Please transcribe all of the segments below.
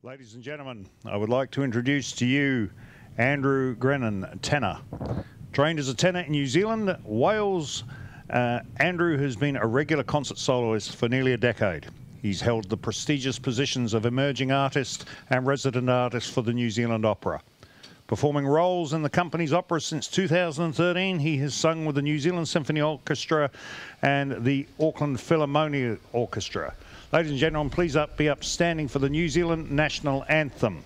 Ladies and gentlemen, I would like to introduce to you Andrew Grennan, tenor. Trained as a tenor in New Zealand, Wales, Andrew has been a regular concert soloist for nearly a decade. He's held the prestigious positions of emerging artist and resident artist for the New Zealand Opera. Performing roles in the company's opera since 2013, he has sung with the New Zealand Symphony Orchestra and the Auckland Philharmonic Orchestra. Ladies and gentlemen, please be upstanding for the New Zealand National Anthem.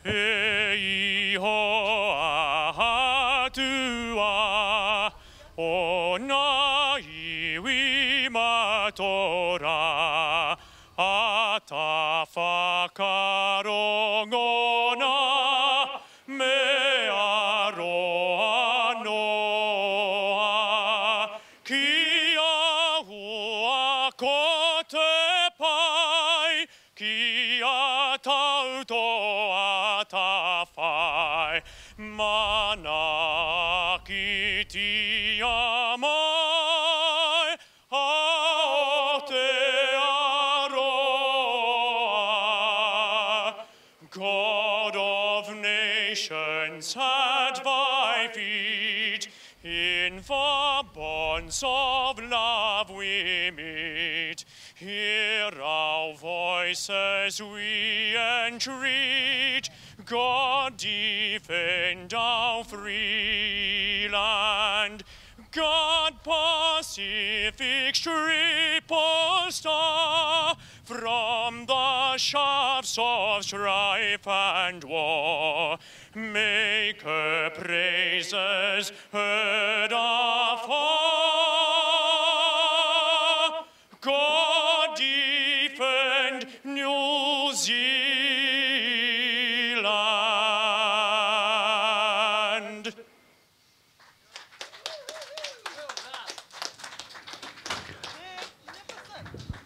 Hei hoa hatua o nā iwi matora a ta whakarongona me aroa noa ki a hua ko te pai ki a tautoa ta whai mana ki ti a mai a te aroa. God of nations at thy feet, in the bonds of love we meet. Hear our voices, we entreat. God defend our free land. God Pacific triple star, from the shafts of strife and war, make her praises heard afar. God defend New Zealand.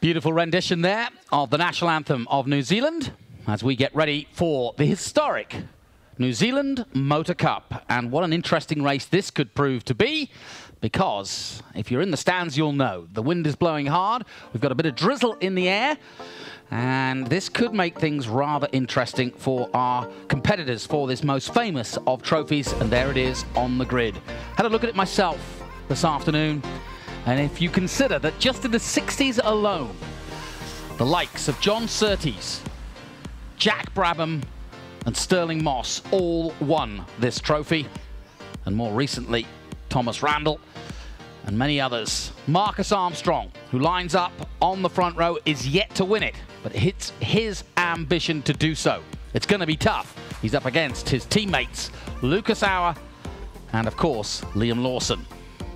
Beautiful rendition there of the national anthem of New Zealand as we get ready for the historic New Zealand Motor Cup. And what an interesting race this could prove to be, because if you're in the stands, you'll know the wind is blowing hard. We've got a bit of drizzle in the air, and this could make things rather interesting for our competitors for this most famous of trophies. And there it is on the grid. Had a look at it myself this afternoon. And if you consider that just in the 60s alone, the likes of John Surtees, Jack Brabham and Sterling Moss all won this trophy, and more recently Thomas Randall and many others. Marcus Armstrong, who lines up on the front row, is yet to win it, but it's his ambition to do so. It's going to be tough. He's up against his teammates Lucas Auer and of course Liam Lawson.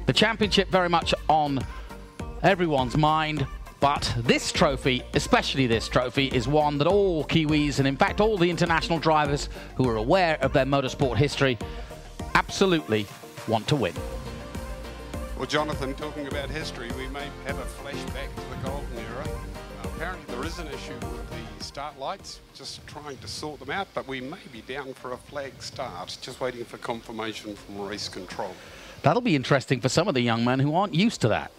The championship very much on everyone's mind, but this trophy, especially this trophy, is one that all Kiwis and in fact all the international drivers who are aware of their motorsport history absolutely want to win. Well, Jonathan, talking about history, we may have a flashback to the golden era. Apparently there is an issue with the start lights, just trying to sort them out, but we may be down for a flag start, just waiting for confirmation from race control. That'll be interesting for some of the young men who aren't used to that.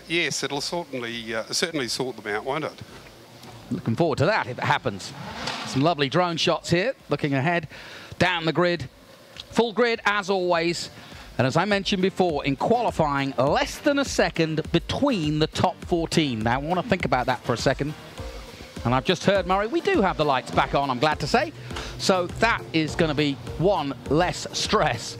Yes, it'll certainly sort them out, won't it? Looking forward to that if it happens. Some lovely drone shots here, looking ahead, down the grid. Full grid as always. And as I mentioned before, in qualifying, less than a second between the top 14. Now, I want to think about that for a second. And I've just heard, Murray, we do have the lights back on, I'm glad to say. So that is going to be one less stress.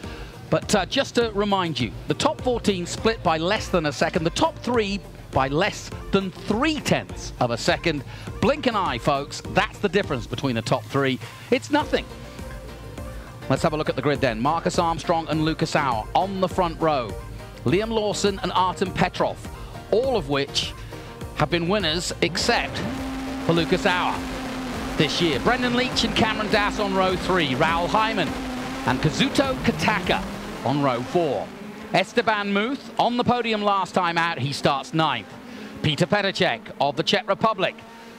But just to remind you, the top 14 split by less than a second. The top 3 by less than 0.3 of a second. Blink an eye, folks. That's the difference between the top 3. It's nothing. Let's have a look at the grid then. Marcus Armstrong and Lucas Auer on the front row. Liam Lawson and Artem Petrov, all of which have been winners except for Lucas Auer this year. Brendan Leach and Cameron Dass on row 3. Raoul Hyman and Kazuto Kataka on row 4. Esteban Muth on the podium last time out. He starts 9th. Peter Petacek of the Czech Republic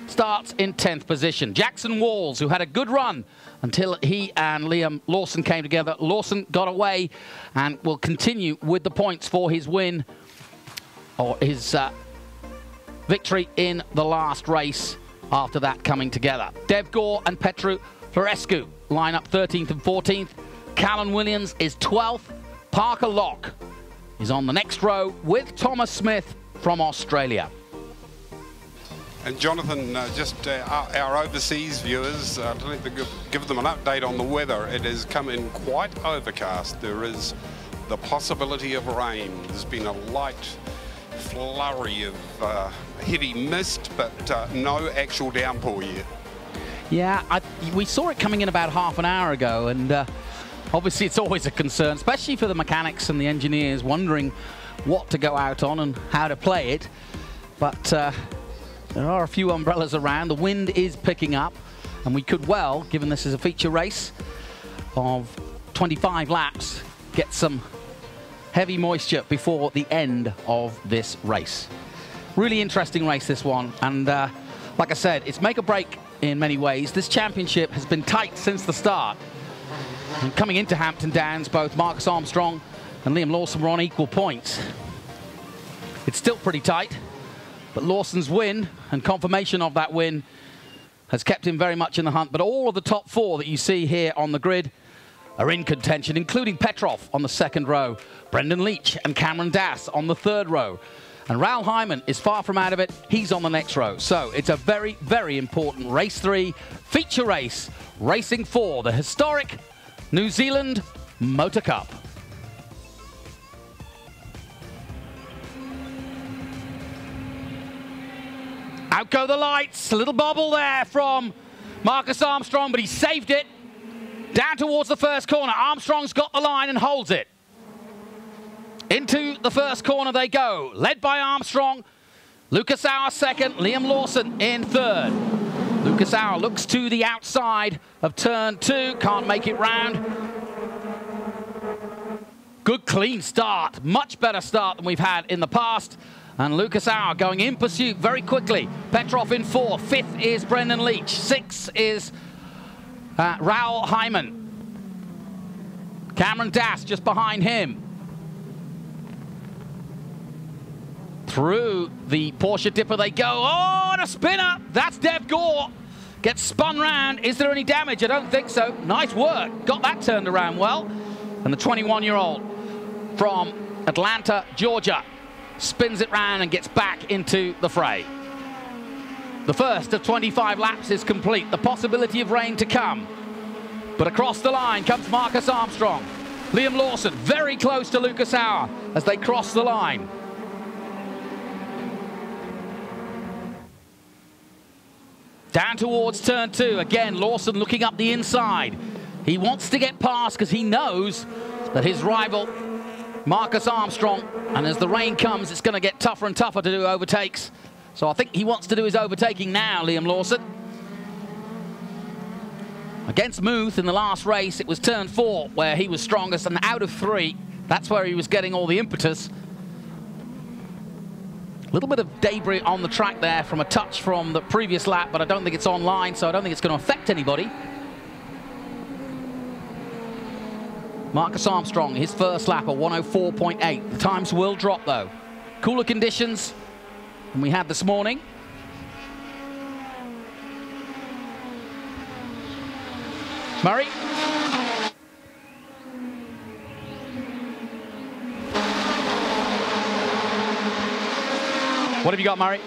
starts in 10th position. Jackson Walls, who had a good run until he and Liam Lawson came together. Lawson got away and will continue with the points for his win, or his victory in the last race after that coming together. Dev Gore and Petru Florescu line up 13th and 14th. Callan Williams is 12th. Parker Locke is on the next row with Thomas Smith from Australia. And Jonathan, just our overseas viewers, to give them an update on the weather. It has come in quite overcast. There is the possibility of rain. There's been a light flurry of heavy mist, but no actual downpour yet. Yeah, we saw it coming in about half an hour ago, and obviously it's always a concern, especially for the mechanics and the engineers wondering what to go out on and how to play it. But there are a few umbrellas around. The wind is picking up, and we could well, given this is a feature race of 25 laps, get some heavy moisture before the end of this race. Really interesting race, this one, and like I said, it's make or break in many ways. This championship has been tight since the start. And coming into Hampton Downs, both Marcus Armstrong and Liam Lawson were on equal points. It's still pretty tight, but Lawson's win and confirmation of that win has kept him very much in the hunt. But all of the top four that you see here on the grid are in contention, including Petrov on the second row, Brendan Leach and Cameron Dass on the third row. And Raoul Hyman is far from out of it. He's on the next row. So it's a very, very important race 3, feature race, racing for the historic New Zealand Motor Cup. Out go the lights. A little bobble there from Marcus Armstrong, but he saved it. Down towards the first corner. Armstrong's got the line and holds it. Into the first corner they go, led by Armstrong. Lucas Auer second, Liam Lawson in third. Lucas Auer looks to the outside of turn 2, can't make it round. Good clean start, much better start than we've had in the past. And Lucas Auer going in pursuit very quickly. Petrov in 4th, 5th is Brendan Leach, 6th is Raoul Hyman. Cameron Dass just behind him. Through the Porsche dipper they go. Oh, and a spinner. That's Dev Gore. Gets spun round. Is there any damage? I don't think so. Nice work. Got that turned around well. And the 21-year-old from Atlanta, Georgia, spins it round and gets back into the fray. The first of 25 laps is complete. The possibility of rain to come. But across the line comes Marcus Armstrong. Liam Lawson very close to Lucas Auer as they cross the line. Down towards turn 2. Again, Lawson looking up the inside. He wants to get past because he knows that his rival, Marcus Armstrong, and as the rain comes, it's going to get tougher and tougher to do overtakes. So I think he wants to do his overtaking now, Liam Lawson. Against Muth in the last race, it was turn 4 where he was strongest, and out of 3, that's where he was getting all the impetus. A little bit of debris on the track there from a touch from the previous lap, but I don't think it's online, so I don't think it's going to affect anybody. Marcus Armstrong, his first lap, a 104.8. The times will drop, though. Cooler conditions than we had this morning. Murray. What have you got, Murray?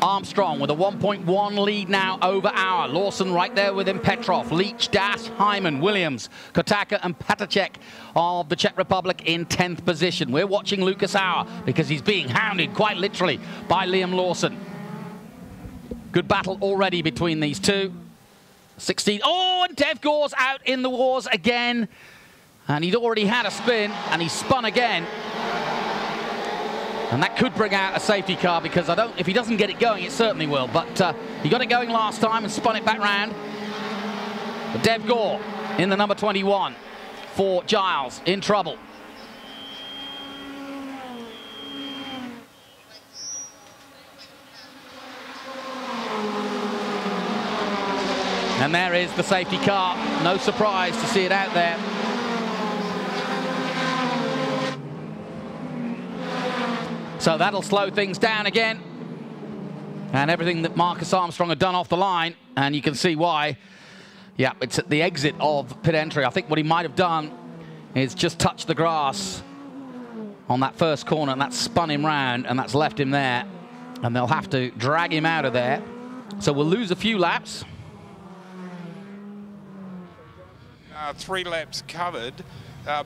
Armstrong with a 1.1 lead now over Auer. Lawson right there with him. Petrov, Leach, Dass, Hyman, Williams, Kotaka and Patacek of the Czech Republic in 10th position. We're watching Lucas Auer because he's being hounded quite literally by Liam Lawson. Good battle already between these two. 16. Oh, and Dev Gore's out in the wars again. And he'd already had a spin, and he spun again. And that could bring out a safety car because if he doesn't get it going, it certainly will. But he got it going last time and spun it back round. But Dev Gore in the number 21 for Giles in trouble. And there is the safety car. No surprise to see it out there. So that'll slow things down again. And everything that Marcus Armstrong had done off the line, and you can see why. Yeah, it's at the exit of pit entry. I think what he might have done is just touch the grass on that first corner, and that's spun him round, and that's left him there. And they'll have to drag him out of there. So we'll lose a few laps. 3 laps covered.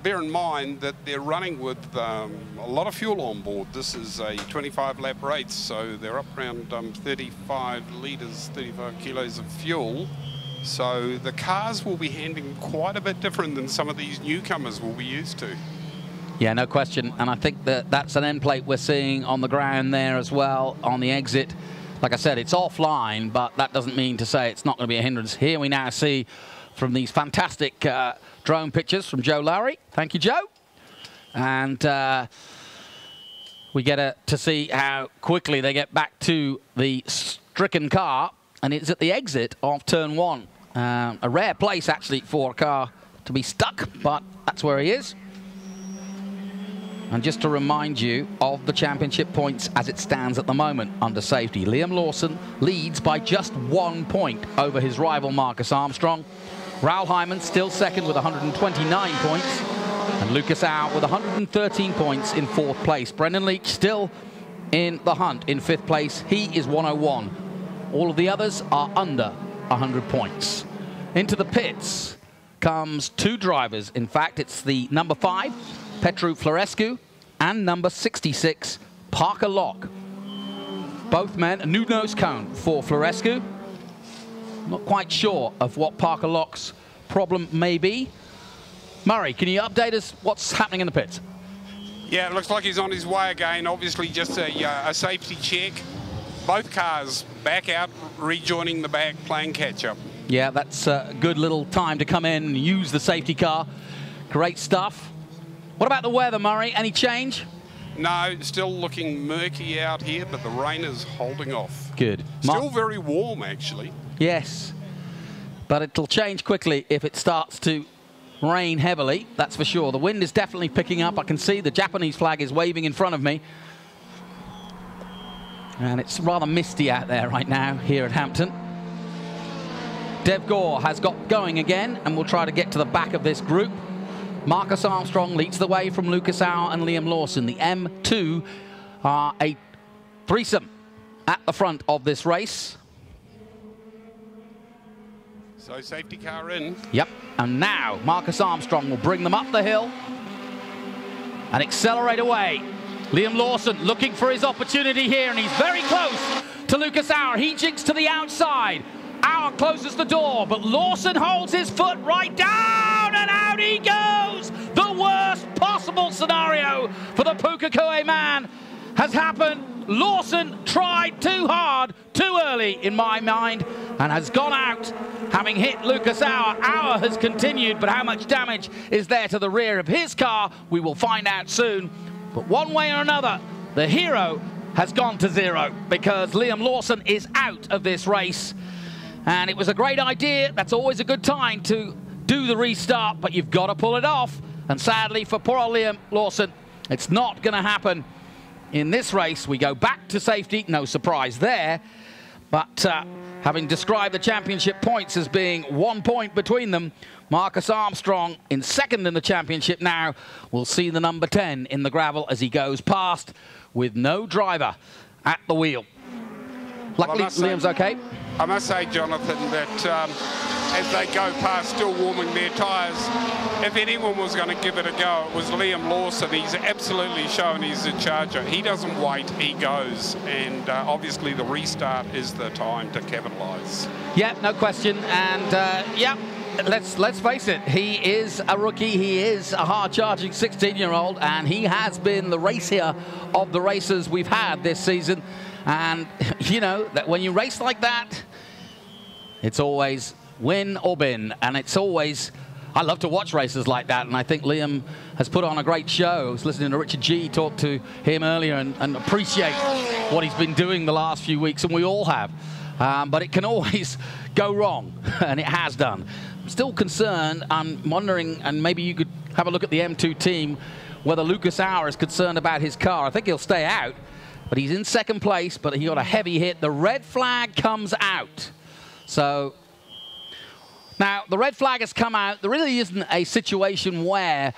Bear in mind that they're running with a lot of fuel on board. This is a 25-lap race, so they're up around 35 litres, 35 kilos of fuel. So the cars will be handling quite a bit different than some of these newcomers will be used to. Yeah, no question. And I think that that's an end plate we're seeing on the ground there as well on the exit. Like I said, it's offline, but that doesn't mean to say it's not going to be a hindrance. Here we now see from these fantastic drone pictures from Joe Lowry. Thank you, Joe. And we get to see how quickly they get back to the stricken car. And it's at the exit of turn 1. A rare place, actually, for a car to be stuck, but that's where he is. And just to remind you of the championship points as it stands at the moment under safety. Liam Lawson leads by just 1 point over his rival Marcus Armstrong. Raoul Hyman still second with 129 points. And Lucas Auer with 113 points in 4th place. Brendan Leach still in the hunt in 5th place. He is 101. All of the others are under 100 points. Into the pits comes 2 drivers. In fact, it's the number 5, Petru Florescu, and number 66, Parker Locke. Both men, a new nose cone for Florescu. Not quite sure of what Parker Locke's problem may be. Murray, can you update us what's happening in the pits? Yeah, it looks like he's on his way again. Obviously just a safety check. Both cars back out, rejoining the back, playing catch-up. Yeah, that's a good little time to come in and use the safety car. Great stuff. What about the weather, Murray? Any change? No, still looking murky out here, but the rain is holding off. Good. Still very warm, actually. Yes, but it'll change quickly if it starts to rain heavily, that's for sure. The wind is definitely picking up. I can see the Japanese flag is waving in front of me. And it's rather misty out there right now here at Hampton. Dev Gore has got going again, and we'll try to get to the back of this group. Marcus Armstrong leads the way from Lucas Auer and Liam Lawson. The M2 are a threesome at the front of this race. So safety car in. Yep, and now Marcus Armstrong will bring them up the hill and accelerate away. Liam Lawson looking for his opportunity here, and he's very close to Lucas Auer. He jigs to the outside. Auer closes the door, but Lawson holds his foot right down, and out he goes. The worst possible scenario for the Pukekohe man has happened. Lawson tried too hard, too early in my mind, and has gone out, having hit Lucas Auer. Auer has continued, but how much damage is there to the rear of his car? We will find out soon. But one way or another, the hero has gone to zero because Liam Lawson is out of this race. And it was a great idea. That's always a good time to do the restart, but you've got to pull it off. And sadly for poor old Liam Lawson, it's not going to happen in this race. We go back to safety, no surprise there. But having described the championship points as being 1 point between them, Marcus Armstrong in second in the championship now. We'll see the number 10 in the gravel as he goes past with no driver at the wheel. Luckily, Liam's okay. I must say, Jonathan, that as they go past, still warming their tyres, if anyone was going to give it a go, it was Liam Lawson. He's absolutely shown he's a charger. He doesn't wait, he goes. And obviously the restart is the time to capitalise. Yeah, no question. And yeah, let's face it, he is a rookie. He is a hard-charging 16-year-old, and he has been the racier of the racers we've had this season. And you know that when you race like that, it's always win or bin, and it's always, I love to watch races like that, and I think Liam has put on a great show. I was listening to Richard G talk to him earlier and appreciate what he's been doing the last few weeks, and we all have. But it can always go wrong, and it has done. I'm still concerned. I'm wondering, and maybe you could have a look at the M2 team, whether Lucas Auer is concerned about his car. I think he'll stay out, but he's in second place, but he got a heavy hit. The red flag comes out. So now the red flag has come out. There really isn't a situation where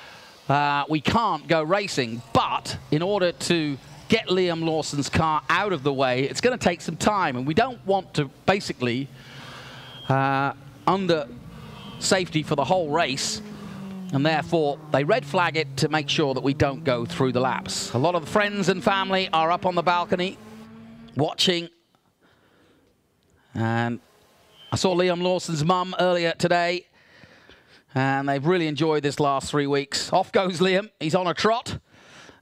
we can't go racing, but in order to get Liam Lawson's car out of the way, it's going to take some time, and we don't want to basically under safety for the whole race, and therefore they red flag it to make sure that we don't go through the laps. A lot of the friends and family are up on the balcony watching, and I saw Liam Lawson's mum earlier today, and they've really enjoyed this last 3 weeks. Off goes Liam. He's on a trot.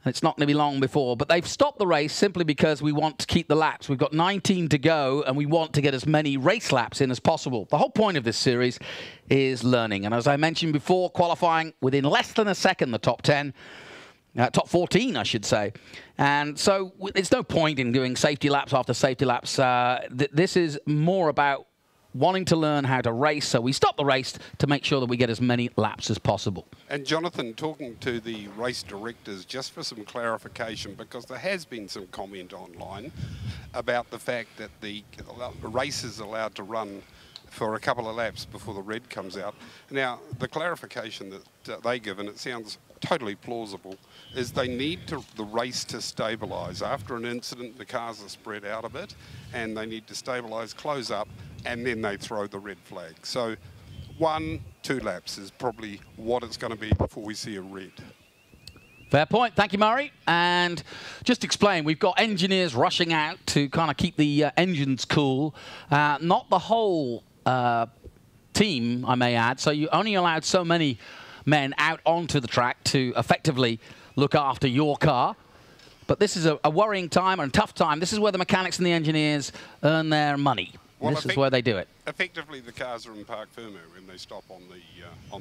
And it's not going to be long before. But they've stopped the race simply because we want to keep the laps. We've got 19 to go, and we want to get as many race laps in as possible. The whole point of this series is learning. And as I mentioned before, qualifying within less than a second, the top 10. Top 14, I should say. And so there's no point in doing safety laps after safety laps. This is more about wanting to learn how to race, so we stop the race to make sure that we get as many laps as possible. And Jonathan, talking to the race directors, just for some clarification, because there has been some comment online about the fact that the race is allowed to run for a couple of laps before the red comes out. Now, the clarification that they give, and it sounds totally plausible, is they need the race to stabilise. After an incident, the cars are spread out a bit, and they need to stabilise, close up, and then they throw the red flag. So 1-2 laps is probably what it's going to be before we see a red. Fair point. Thank you, Murray. And just explain, we've got engineers rushing out to kind of keep the engines cool. Not the whole team, I may add. So you only allowed so many men out onto the track to effectively look after your car. But this is a worrying time and a tough time. This is where the mechanics and the engineers earn their money. Well, this is where they do it. Effectively, the cars are in park firmo when they stop on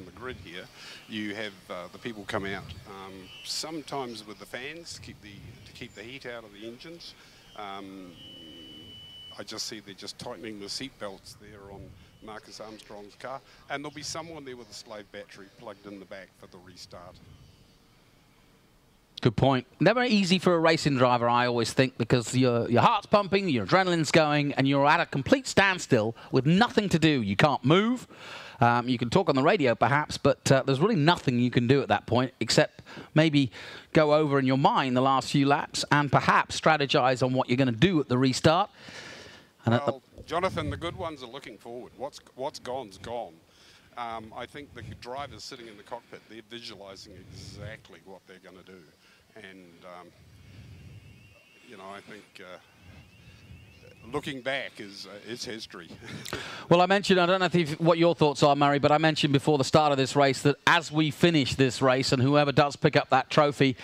the grid here. You have the people come out sometimes with the fans to keep the heat out of the engines. I just see they're just tightening the seat belts there on Marcus Armstrong's car, and there'll be someone there with a slave battery plugged in the back for the restart. Good point. Never easy for a racing driver, I always think, because your heart's pumping, your adrenaline's going, and you're at a complete standstill with nothing to do. You can't move. You can talk on the radio, perhaps, but there's really nothing you can do at that point except maybe go over in your mind the last few laps and perhaps strategize on what you're going to do at the restart. And well, Jonathan, the good ones are looking forward. What's gone's gone. I think the drivers sitting in the cockpit, they're visualizing exactly what they're going to do. And, you know, I think looking back is history. Well, I mentioned, I don't know what your thoughts are, Murray, but I mentioned before the start of this race that as we finish this race and whoever does pick up that trophy,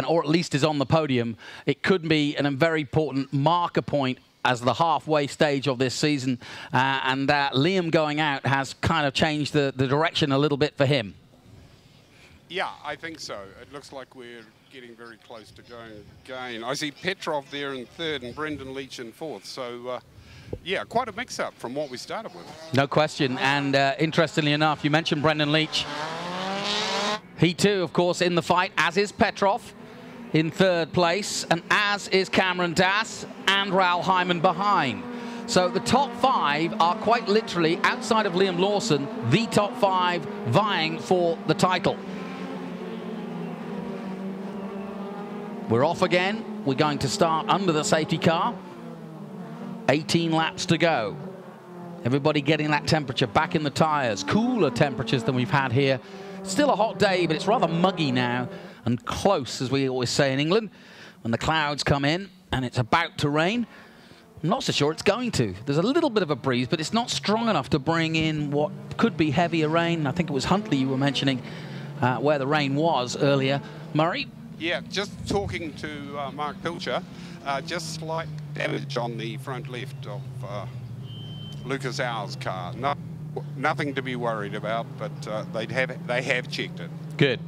or at least is on the podium, it could be a very important marker point as the halfway stage of this season, and Liam going out has kind of changed the direction a little bit for him. Yeah, I think so. It looks like we're getting very close to going again. I see Petrov there in third and Brendan Leach in fourth. So, yeah, quite a mix-up from what we started with. No question. And interestingly enough, you mentioned Brendan Leach. He too, of course, in the fight, as is Petrov in third place, and as is Cameron Das and Raoul Hyman behind. So the top 5 are quite literally, outside of Liam Lawson, the top 5 vying for the title. We're off again. We're going to start under the safety car. 18 laps to go. Everybody getting that temperature back in the tyres. Cooler temperatures than we've had here. Still a hot day, but it's rather muggy now and close, as we always say in England, when the clouds come in and it's about to rain. I'm not so sure it's going to. There's a little bit of a breeze, but it's not strong enough to bring in what could be heavier rain. I think it was Huntley you were mentioning where the rain was earlier. Murray? Yeah, just talking to Mark Pilcher, just slight damage on the front left of Lucas Auer's car. Nothing to be worried about, but they have checked it. Good.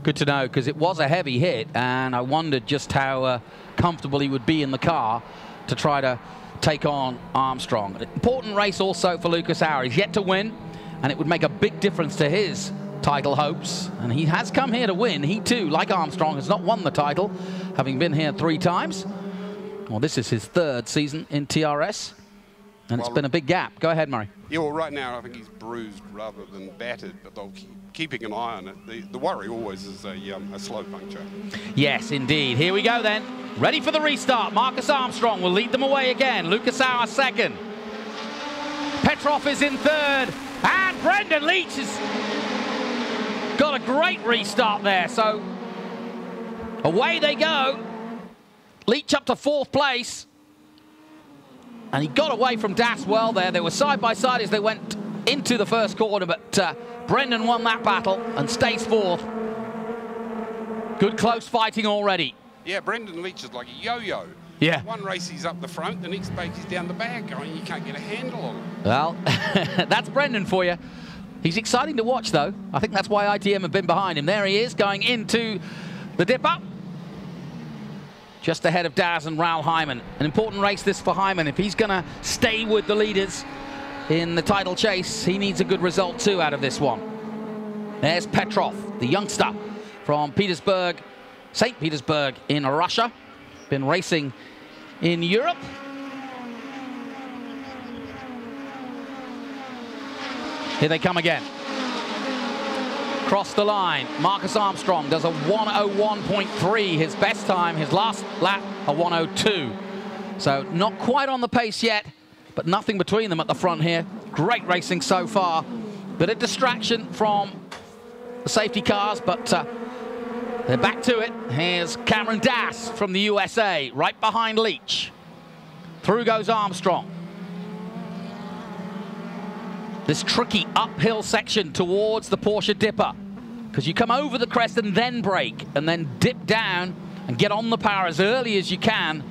Good to know, because it was a heavy hit, and I wondered just how comfortable he would be in the car to try to take on Armstrong. An important race also for Lucas Auer. He's yet to win, and it would make a big difference to his title hopes, and he has come here to win. He too, like Armstrong, has not won the title, having been here 3 times. Well, this is his 3rd season in TRS, and it's been a big gap. Go ahead, Murray. Yeah, well, right now I think he's bruised rather than battered, but they'll keep keeping an eye on it. The worry always is a slow puncture. Yes, indeed. Here we go then. Ready for the restart. Marcus Armstrong will lead them away again. Lucas Auer 2nd. Petrov is in 3rd. And Brendan Leach has got a great restart there. So away they go. Leach up to 4th place. And he got away from Das well there. They were side by side as they went into the first corner, but Brendan won that battle and stays 4th. Good close fighting already. Yeah, Brendan Leach is like a yo-yo. Yeah. One race he's up the front, the next race he's down the back. I mean, you can't get a handle on him. Well, that's Brendan for you. He's exciting to watch, though. I think that's why ITM have been behind him. There he is, going into the dip up. Just ahead of Daz and Raoul Hyman. An important race this for Hyman. If he's going to stay with the leaders in the title chase, he needs a good result too out of this one. There's Petrov, the youngster from Petersburg, St. Petersburg in Russia. Been racing in Europe. Here they come again. Cross the line. Marcus Armstrong does a 1:01.3, his best time. His last lap, a 1:02. So not quite on the pace yet, but nothing between them at the front here. Great racing so far. Bit of distraction from the safety cars, but they're back to it. Here's Cameron Das from the USA, right behind Leach. Through goes Armstrong. This tricky uphill section towards the Porsche Dipper, because you come over the crest and then brake and then dip down and get on the power as early as you can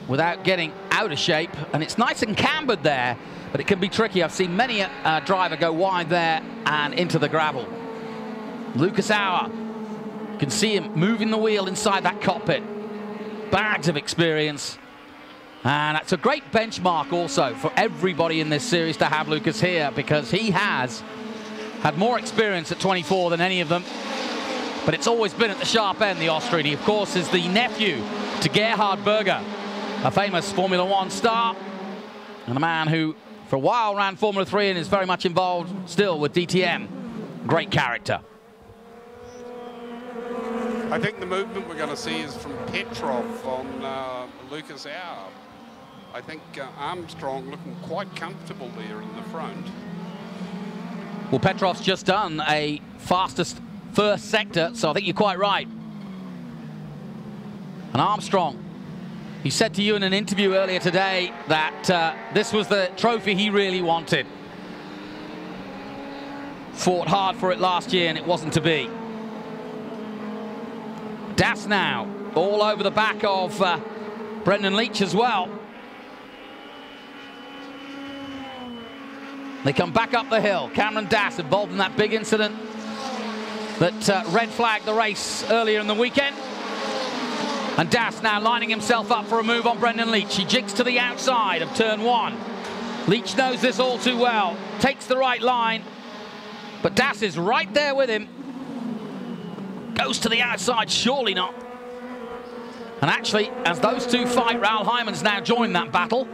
without getting out of shape. And it's nice and cambered there, but it can be tricky. I've seen many a driver go wide there and into the gravel. Lucas Auer, you can see him moving the wheel inside that cockpit. Bags of experience. And that's a great benchmark also for everybody in this series to have Lucas here, because he has had more experience at 24 than any of them. But it's always been at the sharp end, the Austrian. He, of course, is the nephew to Gerhard Berger, a famous Formula One star, and a man who, for a while, ran Formula 3 and is very much involved still with DTM. Great character. I think the movement we're going to see is from Petrov on Lucas Auer. I think Armstrong looking quite comfortable there in the front. Well, Petrov's just done a fastest first sector, so I think you're quite right. And Armstrong, he said to you in an interview earlier today that this was the trophy he really wanted. Fought hard for it last year and it wasn't to be. Das now, all over the back of Brendan Leach as well. They come back up the hill. Cameron Das involved in that big incident that red flagged the race earlier in the weekend. And Das now lining himself up for a move on Brendan Leach. He jigs to the outside of turn 1. Leach knows this all too well. Takes the right line. But Das is right there with him. Goes to the outside, surely not. And actually, as those two fight, Raoul Hyman's now joined that battle.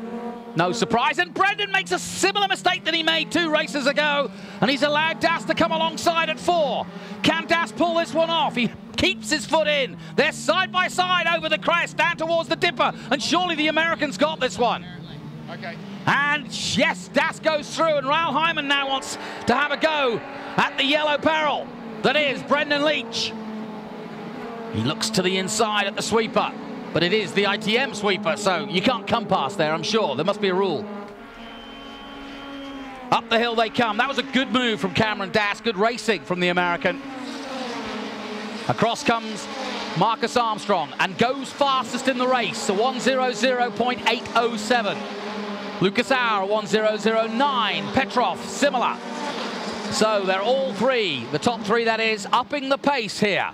No surprise, and Brendan makes a similar mistake that he made 2 races ago, and he's allowed Das to come alongside at 4. Can Das pull this one off? He keeps his foot in. They're side by side over the crest, down towards the Dipper, and surely the Americans got this one. Okay. And yes, Das goes through, and Raoul Hyman now wants to have a go at the yellow peril that is Brendan Leach. He looks to the inside at the sweeper. But it is the ITM sweeper, so you can't come past there, I'm sure. There must be a rule. Up the hill they come. That was a good move from Cameron Das. Good racing from the American. Across comes Marcus Armstrong and goes fastest in the race, a 1:00.807. Lucas Auer, 1:00.9. Petrov, similar. So they're all 3, the top 3 that is, upping the pace here.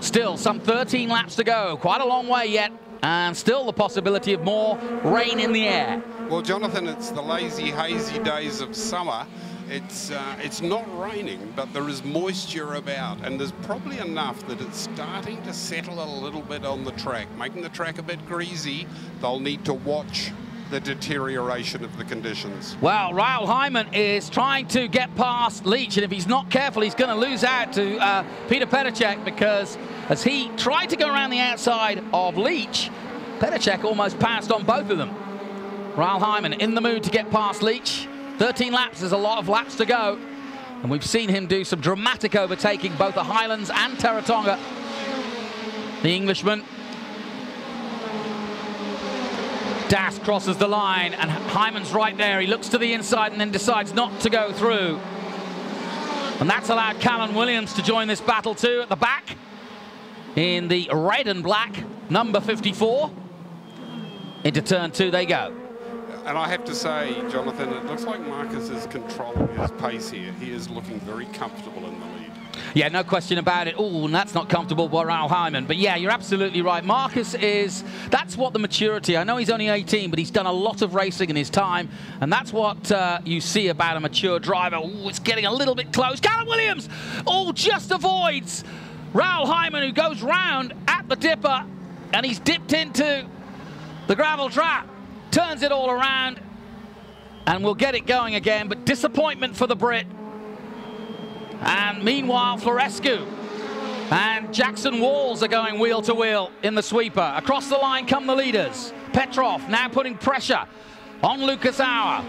Still some 13 laps to go, quite a long way yet, and still the possibility of more rain in the air. Well, Jonathan, it's the lazy, hazy days of summer. It's not raining, but there is moisture about, and there's probably enough that it's starting to settle a little bit on the track, making the track a bit greasy. They'll need to watch the deterioration of the conditions. Well, Raoul Hyman is trying to get past Leach, and if he's not careful, he's going to lose out to Peter Petacek, because as he tried to go around the outside of Leach, Petacek almost pounced on both of them. Raoul Hyman in the mood to get past Leach. 13 laps is a lot of laps to go, and we've seen him do some dramatic overtaking both the Highlands and Tauratonga. The Englishman. Das crosses the line, and Hyman's right there. He looks to the inside and then decides not to go through. And that's allowed Callan Williams to join this battle too at the back in the red and black, number 54. Into turn 2 they go. And I have to say, Jonathan, it looks like Marcus is controlling his pace here. He is looking very comfortable in the lead. Yeah, no question about it. Oh, and that's not comfortable by Raoul Hyman. But yeah, you're absolutely right. Marcus is, that's what the maturity, I know he's only 18, but he's done a lot of racing in his time. And that's what you see about a mature driver. Oh, it's getting a little bit close. Callan Williams, oh, just avoids Raoul Hyman, who goes round at the dipper. And he's dipped into the gravel trap. Turns it all around, and we'll get it going again, but disappointment for the Brit. And meanwhile, Florescu and Jackson Walls are going wheel to wheel in the sweeper. Across the line come the leaders. Petrov now putting pressure on Lucas Auer.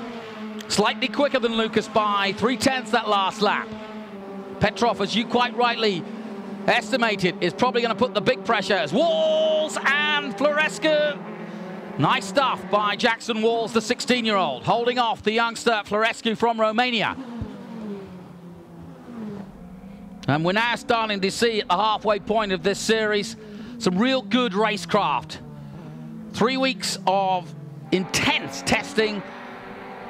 Slightly quicker than Lucas by 3/10 that last lap. Petrov, as you quite rightly estimated, is probably going to put the big pressure as Walls and Florescu. Nice stuff by Jackson Walls, the 16-year-old, holding off the youngster Florescu from Romania. And we're now starting to see at the halfway point of this series some real good racecraft. 3 weeks of intense testing,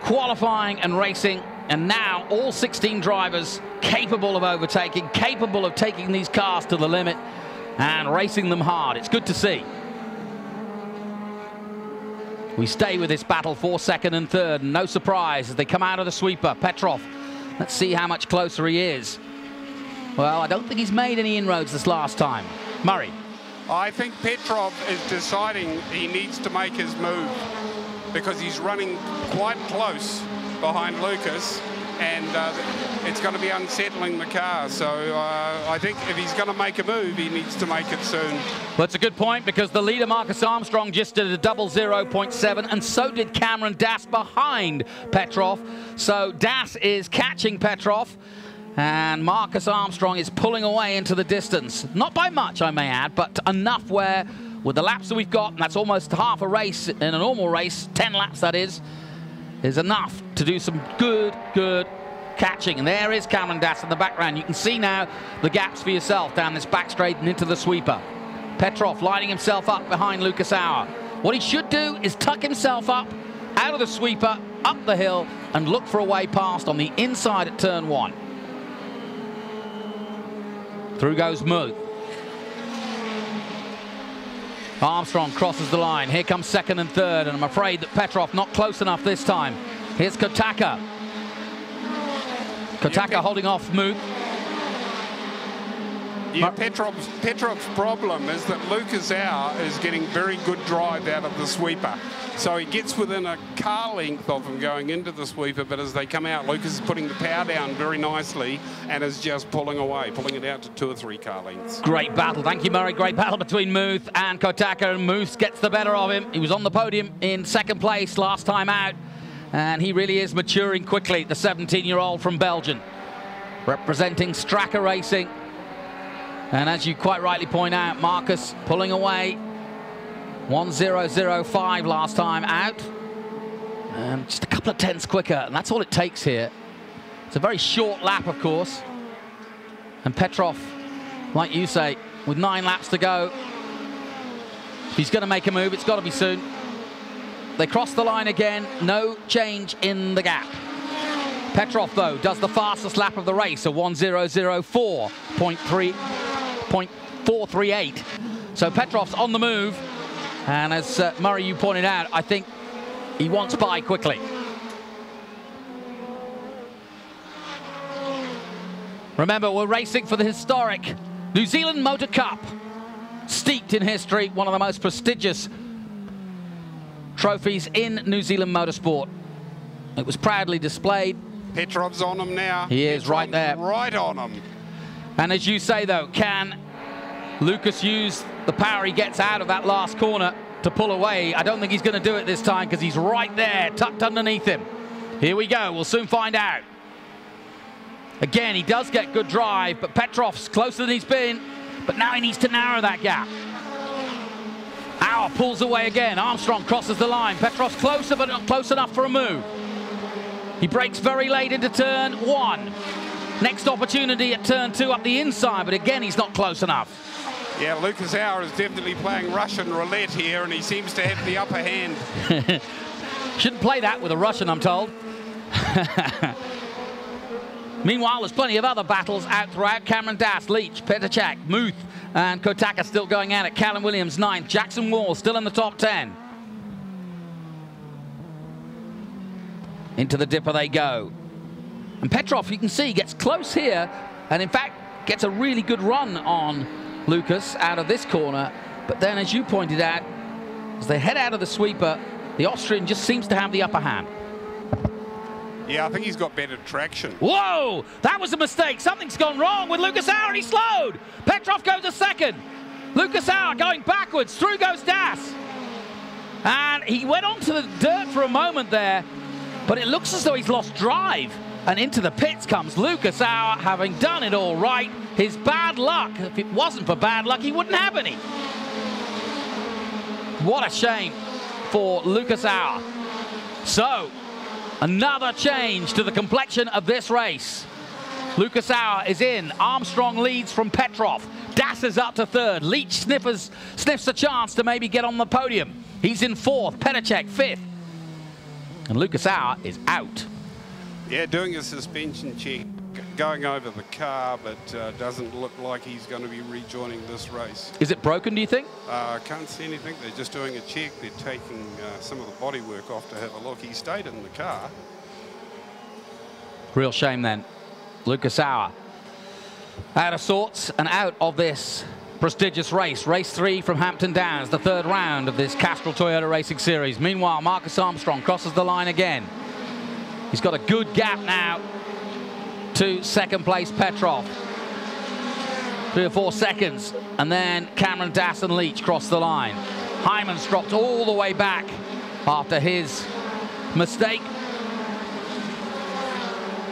qualifying and racing, and now all 16 drivers capable of overtaking, capable of taking these cars to the limit and racing them hard. It's good to see. We stay with this battle for second and third, and no surprise as they come out of the sweeper. Petrov, let's see how much closer he is. Well, I don't think he's made any inroads this last time. Murray. I think Petrov is deciding he needs to make his move because he's running quite close behind Lucas, and it's going to be unsettling the car. So I think if he's going to make a move, he needs to make it soon. Well, that's a good point, because the leader, Marcus Armstrong, just did a double 0.7, and so did Cameron Das behind Petrov. So Das is catching Petrov, and Marcus Armstrong is pulling away into the distance. Not by much, I may add, but enough where, with the laps that we've got, and that's almost half a race in a normal race, 10 laps that is enough to do some good catching. And there is Cameron Das in the background. You can see now the gaps for yourself down this back straight and into the sweeper. Petrov lining himself up behind Lucas Auer. What he should do is tuck himself up out of the sweeper, up the hill, and look for a way past on the inside at turn 1. Through goes Muth. Armstrong crosses the line. Here comes second and third, and I'm afraid that Petrov not close enough this time. Here's Kotaka. Kotaka holding off Muth. Yeah, Petrov's problem is that Lucas Auer is getting very good drive out of the sweeper. So he gets within a car length of him going into the sweeper, but as they come out, Lucas is putting the power down very nicely and is just pulling away, pulling it out to 2 or 3 car lengths. Great battle. Thank you, Murray. Great battle between Muth and Kotaka, and Muth gets the better of him. He was on the podium in second place last time out, and he really is maturing quickly, the 17-year-old from Belgium, representing Straka Racing. And as you quite rightly point out, Marcus pulling away. 1:0:05 last time out. Just a couple of tenths quicker, and that's all it takes here. It's a very short lap, of course. And Petrov, like you say, with 9 laps to go, if he's going to make a move, it's got to be soon. They cross the line again, no change in the gap. Petrov, though, does the fastest lap of the race, a 1:0:04.438. So Petrov's on the move. And as Murray, you pointed out, I think he wants by quickly. Remember, we're racing for the historic New Zealand Motor Cup. Steeped in history, one of the most prestigious trophies in New Zealand motorsport. It was proudly displayed. Petrov's on him now. He is right there. Right on him. And as you say, though, can Lucas use the power he gets out of that last corner to pull away? I don't think he's going to do it this time because he's right there, tucked underneath him. Here we go. We'll soon find out. Again, he does get good drive, but Petrov's closer than he's been. But now he needs to narrow that gap. Auer pulls away again. Armstrong crosses the line. Petrov's closer, but not close enough for a move. He brakes very late into turn 1. Next opportunity at turn 2 up the inside, but again, he's not close enough. Yeah, Lucas Auer is definitely playing Russian roulette here, and he seems to have the upper hand. Shouldn't play that with a Russian, I'm told. Meanwhile, there's plenty of other battles out throughout. Cameron Das, Leach, Petacek, Muth, and Kotaka still going at it. Callum Williams, 9th. Jackson Wall still in the top 10. Into the dipper they go. And Petrov, you can see, gets close here, and in fact, gets a really good run on Lucas out of this corner. But then, as you pointed out, as they head out of the sweeper, the Austrian just seems to have the upper hand. Yeah, I think he's got better traction. Whoa! That was a mistake. Something's gone wrong with Lucas Auer, and he slowed. Petrov goes a second. Lucas Auer going backwards. Through goes Das. And he went onto the dirt for a moment there, but it looks as though he's lost drive. And into the pits comes Lucas Auer, having done it all right. His bad luck, if it wasn't for bad luck, he wouldn't have any. What a shame for Lucas Auer. So, another change to the complexion of this race. Lucas Auer is in. Armstrong leads from Petrov. Das is up to 3rd. Leach sniffs a chance to maybe get on the podium. He's in 4th. Petacek 5th. And Lucas Auer is out. Yeah, doing a suspension check, going over the car, but doesn't look like he's going to be rejoining this race. Is it broken, do you think? I can't see anything. They're just doing a check. They're taking some of the bodywork off to have a look. He stayed in the car. Real shame then. Lucas Auer out of sorts and out of this prestigious race. Race 3 from Hampton Downs, the 3rd round of this Castrol Toyota Racing Series. Meanwhile, Marcus Armstrong crosses the line again. He's got a good gap now to 2nd place Petrov. 3 or 4 seconds, and then Cameron Das and Leach cross the line. Hyman's dropped all the way back after his mistake.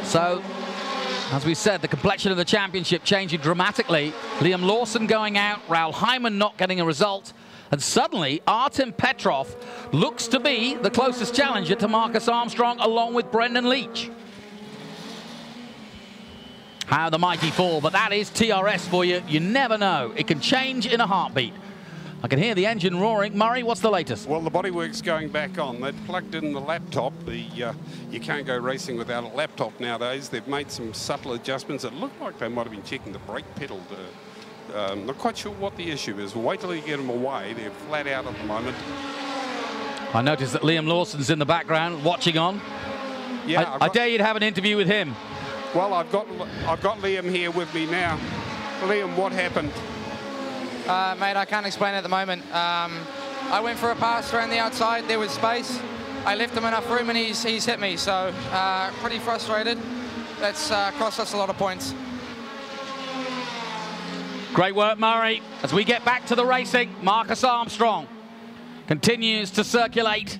So, as we said, the complexion of the championship changing dramatically. Liam Lawson going out, Raoul Hyman not getting a result, and suddenly Artem Petrov looks to be the closest challenger to Marcus Armstrong, along with Brendan Leach. How the mighty fall, but that is TRS for you. You never know. It can change in a heartbeat. I can hear the engine roaring. Murray, what's the latest? Well, the bodywork's going back on. They've plugged in the laptop. You can't go racing without a laptop nowadays. They've made some subtle adjustments. It looked like they might have been checking the brake pedal. Not quite sure what the issue is. We'll wait till you get them away. They're flat out at the moment. I noticed that Liam Lawson's in the background, watching on. Yeah, I dare you to have an interview with him. Well, I've got Liam here with me now. Liam, what happened? Mate, I can't explain it at the moment. I went for a pass around the outside. There was space. I left him enough room, and he's hit me. So pretty frustrated. That's cost us a lot of points. Great work, Murray. As we get back to the racing, Marcus Armstrong continues to circulate,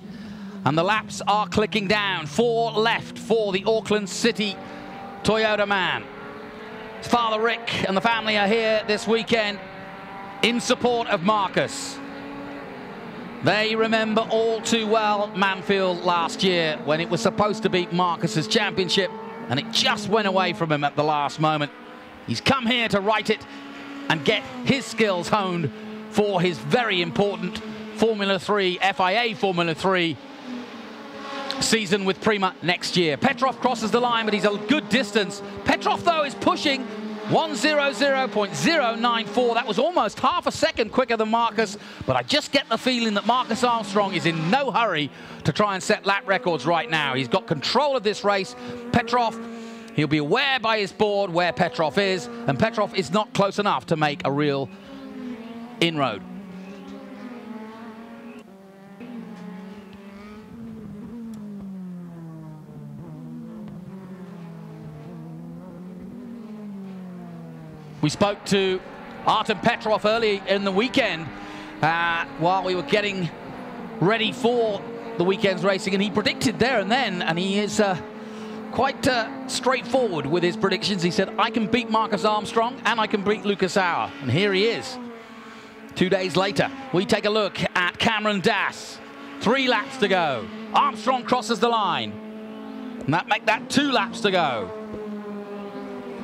and the laps are clicking down. 4 left for the Auckland City Toyota man. His father Rick and the family are here this weekend in support of Marcus. They remember all too well Manfield last year when it was supposed to be Marcus's championship, and it just went away from him at the last moment. He's come here to right it and get his skills honed for his very important Formula 3, FIA Formula 3 season with Prima next year. Petrov crosses the line, but he's a good distance. Petrov, though, is pushing 1:00.094. That was almost half a second quicker than Marcus, but I just get the feeling that Marcus Armstrong is in no hurry to try and set lap records right now. He's got control of this race. Petrov He'll be aware by his board where Petrov is, and Petrov is not close enough to make a real inroad. We spoke to Artem Petrov early in the weekend while we were getting ready for the weekend's racing, and he predicted there and then, and he is quite straightforward with his predictions. He said, I can beat Marcus Armstrong and I can beat Lucas Auer. And here he is. 2 days later, we take a look at Cameron Das. 3 laps to go. Armstrong crosses the line. And that make that 2 laps to go.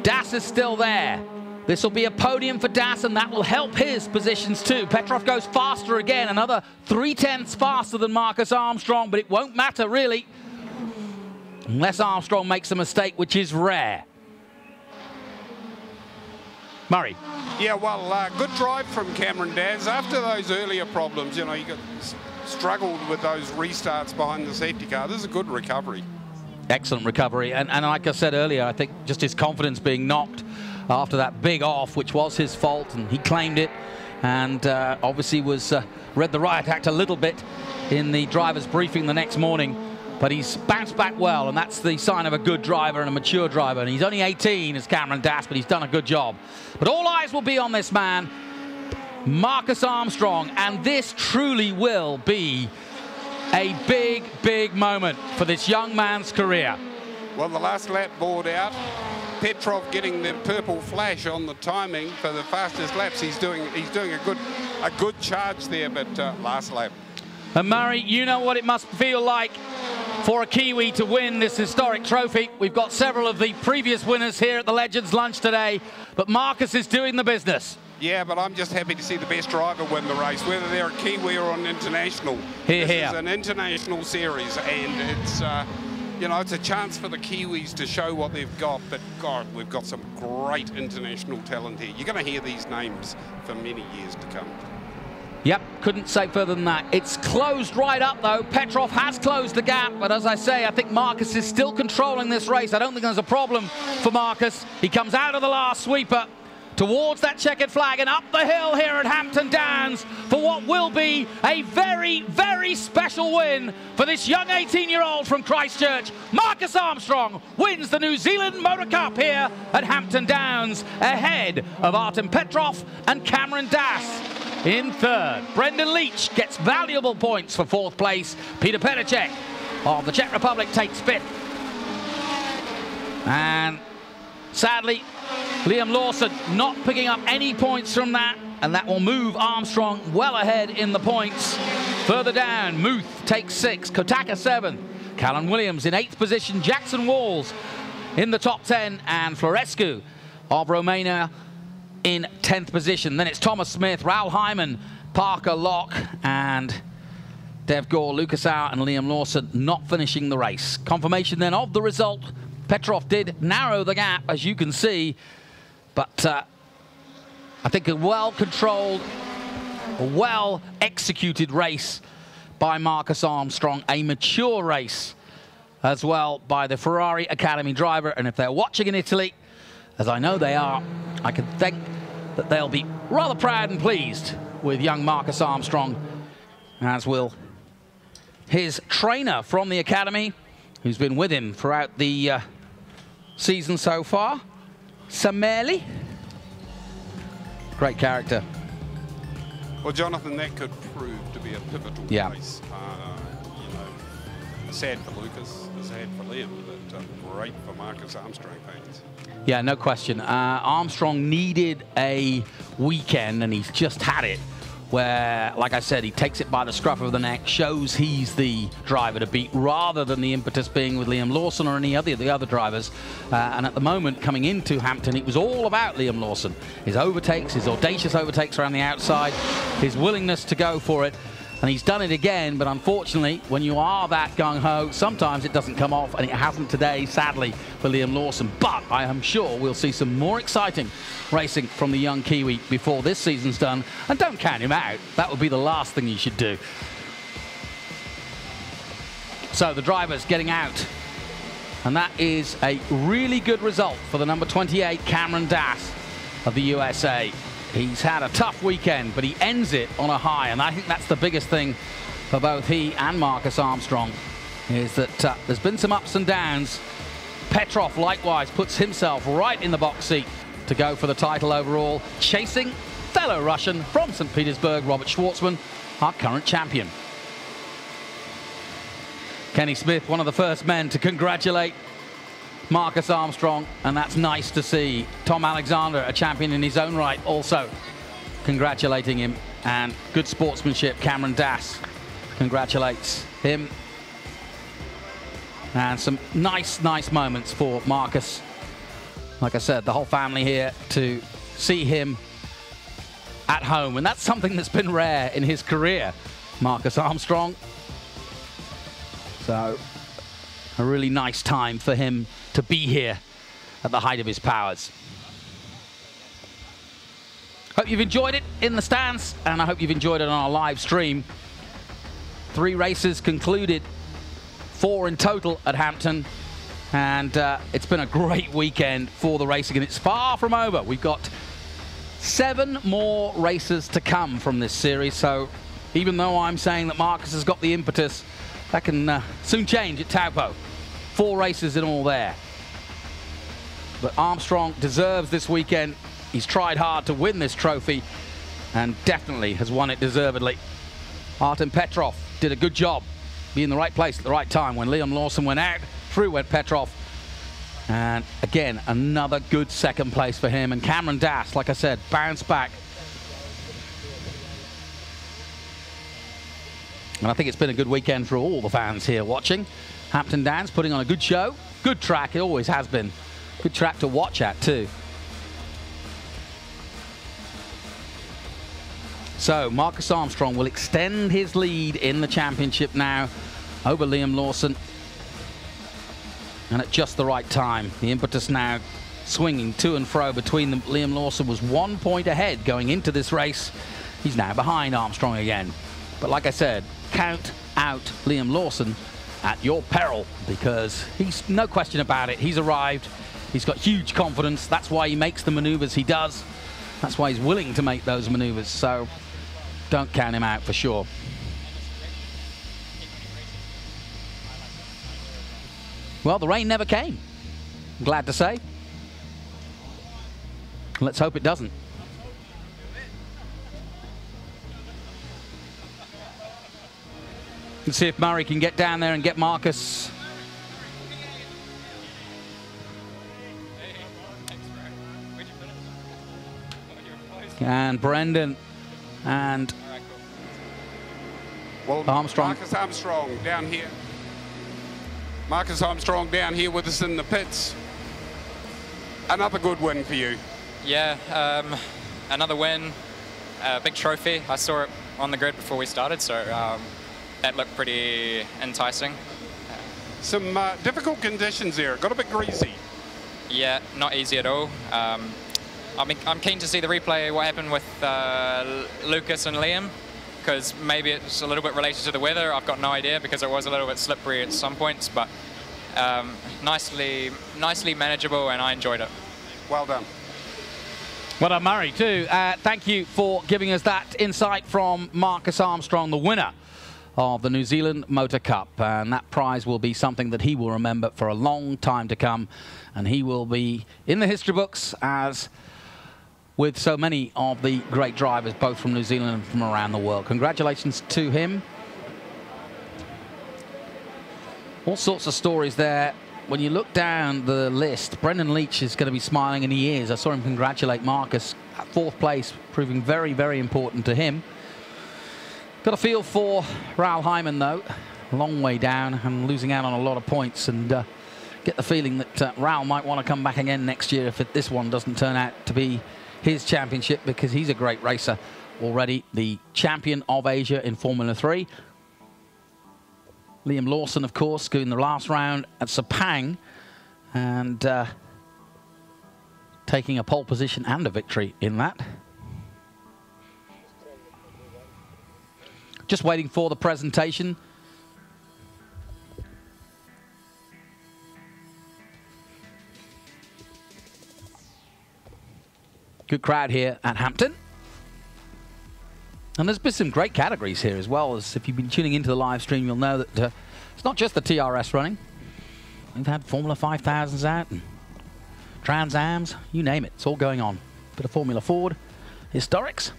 Das is still there. This will be a podium for Das, and that will help his positions too. Petrov goes faster again, another 3/10 faster than Marcus Armstrong, but it won't matter really, unless Armstrong makes a mistake, which is rare. Murray. Yeah, well, good drive from Cameron Das. After those earlier problems, you know, he struggled with those restarts behind the safety car. This is a good recovery. Excellent recovery, and like I said earlier, I think just his confidence being knocked after that big off, which was his fault, and he claimed it, and obviously was read the riot act a little bit in the driver's briefing the next morning, but he's bounced back well, and that's the sign of a good driver and a mature driver. And he's only 18 as Cameron Das, but he's done a good job. But all eyes will be on this man, Marcus Armstrong, and this truly will be a big, big moment for this young man's career. Well, the last lap board out. Petrov getting the purple flash on the timing for the fastest laps. He's doing a good charge there, but last lap. And Murray, you know what it must feel like for a Kiwi to win this historic trophy. We've got several of the previous winners here at the Legends Lunch today, but Marcus is doing the business. Yeah, but I'm just happy to see the best driver win the race, whether they're a Kiwi or an international. This is an international series, and it's you know, it's a chance for the Kiwis to show what they've got, but God, we've got some great international talent here. You're going to hear these names for many years to come. Yep, couldn't say further than that. It's closed right up, though. Petrov has closed the gap, but as I say, I think Marcus is still controlling this race. I don't think there's a problem for Marcus. He comes out of the last sweeper towards that checkered flag and up the hill here at Hampton Downs for what will be a very, very special win for this young 18-year-old from Christchurch. Marcus Armstrong wins the New Zealand Motor Cup here at Hampton Downs ahead of Artem Petrov and Cameron Das in 3rd. Brendan Leach gets valuable points for 4th place. Peter Petacek of the Czech Republic takes 5th. And sadly, Liam Lawson not picking up any points from that, and that will move Armstrong well ahead in the points. Further down, Muth takes 6, Kotaka 7, Callan Williams in 8th position, Jackson Walls in the top 10, and Florescu of Romania in 10th position. Then it's Thomas Smith, Raoul Hyman, Parker Locke, and Dev Gore, Lucas Auer, and Liam Lawson not finishing the race. Confirmation then of the result. Petrov did narrow the gap, as you can see, but I think a well-controlled, a well-executed race by Marcus Armstrong, a mature race as well by the Ferrari Academy driver. And if they're watching in Italy, as I know they are, I can think that they'll be rather proud and pleased with young Marcus Armstrong, as will his trainer from the Academy, who's been with him throughout the season so far, Sameli. Great character. Well, Jonathan, that could prove to be a pivotal race. You know, sad for Lucas, sad for Liam, but great for Marcus Armstrong fans. Yeah, no question. Armstrong needed a weekend, and he's just had it, where, like I said, he takes it by the scruff of the neck, shows he's the driver to beat, rather than the impetus being with Liam Lawson or any other the other drivers. And at the moment, coming into Hampton, it was all about Liam Lawson. His overtakes, his audacious overtakes around the outside, his willingness to go for it. And he's done it again, but unfortunately, when you are that gung-ho, sometimes it doesn't come off, and it hasn't today, sadly, for Liam Lawson. But I am sure we'll see some more exciting racing from the young Kiwi before this season's done. And don't count him out. That would be the last thing you should do. So the drivers getting out And that is a really good result for the number 28, Cameron Dass of the USA. He's had a tough weekend, but he ends it on a high, and I think that's the biggest thing for both he and Marcus Armstrong, is that there's been some ups and downs. Petrov likewise puts himself right in the box seat to go for the title overall, chasing fellow Russian from St. Petersburg, Robert Schwartzman, our current champion. Kenny Smith, one of the first men to congratulate Marcus Armstrong, and that's nice to see. Tom Alexander, a champion in his own right, also congratulating him, and good sportsmanship. Cameron Dass congratulates him, and some nice moments for Marcus. Like I said, the whole family here to see him at home, and that's something that's been rare in his career, Marcus Armstrong. So a really nice time for him to be here at the height of his powers. Hope you've enjoyed it in the stands, and I hope you've enjoyed it on our live stream. 3 races concluded, 4 in total at Hampton, and it's been a great weekend for the racing, and it's far from over. We've got 7 more races to come from this series, so even though I'm saying that Marcus has got the impetus, that can soon change at Taupo. 4 races in all there. But Armstrong deserves this weekend. He's tried hard to win this trophy and definitely has won it deservedly. Artem Petrov did a good job, being in the right place at the right time. When Liam Lawson went out, through went Petrov. And again, another good second place for him. And Cameron Dass, like I said, bounced back. And I think it's been a good weekend for all the fans here watching. Hampton Downs putting on a good show. Good track, it always has been. Good track to watch at too. So Marcus Armstrong will extend his lead in the championship now over Liam Lawson. And at just the right time. The impetus now swinging to and fro between them. Liam Lawson was 1 point ahead going into this race. He's now behind Armstrong again. But like I said, count out Liam Lawson at your peril, because he's, no question about it, he's arrived. He's got huge confidence. That's why he makes the maneuvers he does. That's why he's willing to make those maneuvers. So don't count him out for sure. Well, the rain never came, I'm glad to say. Let's hope it doesn't. Let's see if Murray can get down there and get Marcus. And Brendan and Armstrong. Marcus Armstrong down here. Marcus Armstrong down here with us in the pits. Another good win for you. Yeah, another win, big trophy. I saw it on the grid before we started, so that looked pretty enticing. Some difficult conditions there. Got a bit greasy. Yeah, not easy at all. I'm keen to see the replay, what happened with Lucas and Liam, because maybe it's a little bit related to the weather. I've got no idea, because it was a little bit slippery at some points, but nicely manageable, and I enjoyed it. Well done. Well done, Murray, too. Thank you for giving us that insight from Marcus Armstrong, the winner of the New Zealand Motor Cup, and that prize will be something that he will remember for a long time to come, and he will be in the history books, as with so many of the great drivers, both from New Zealand and from around the world. Congratulations to him. All sorts of stories there. When you look down the list, Brendan Leach is going to be smiling, and he is. I saw him congratulate Marcus at 4th place, proving very, very important to him. Got a feel for Raoul Hyman, though. A long way down and losing out on a lot of points, and get the feeling that Raoul might want to come back again next year if this one doesn't turn out to be his championship, because he's a great racer already. The champion of Asia in Formula 3. Liam Lawson, of course, going the last round at Sepang and taking a pole position and a victory in that. Just waiting for the presentation. Good crowd here at Hampton. And there's been some great categories here as well. As if you've been tuning into the live stream, you'll know that it's not just the TRS running. We've had Formula 5000s out and Trans Ams, you name it. It's all going on. Bit of Formula Ford, historics.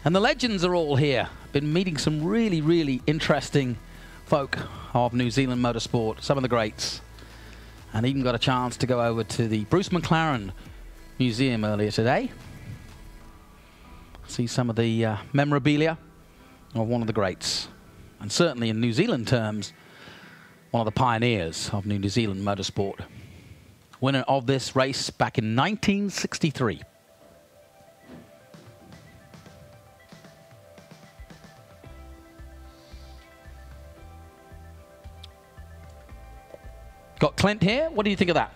And the legends are all here. Been meeting some really, really interesting folk of New Zealand motorsport, some of the greats. And even got a chance to go over to the Bruce McLaren Museum earlier today. See some of the memorabilia of one of the greats. And certainly in New Zealand terms, one of the pioneers of New Zealand motorsport. Winner of this race back in 1963. Got Clint here. What do you think of that?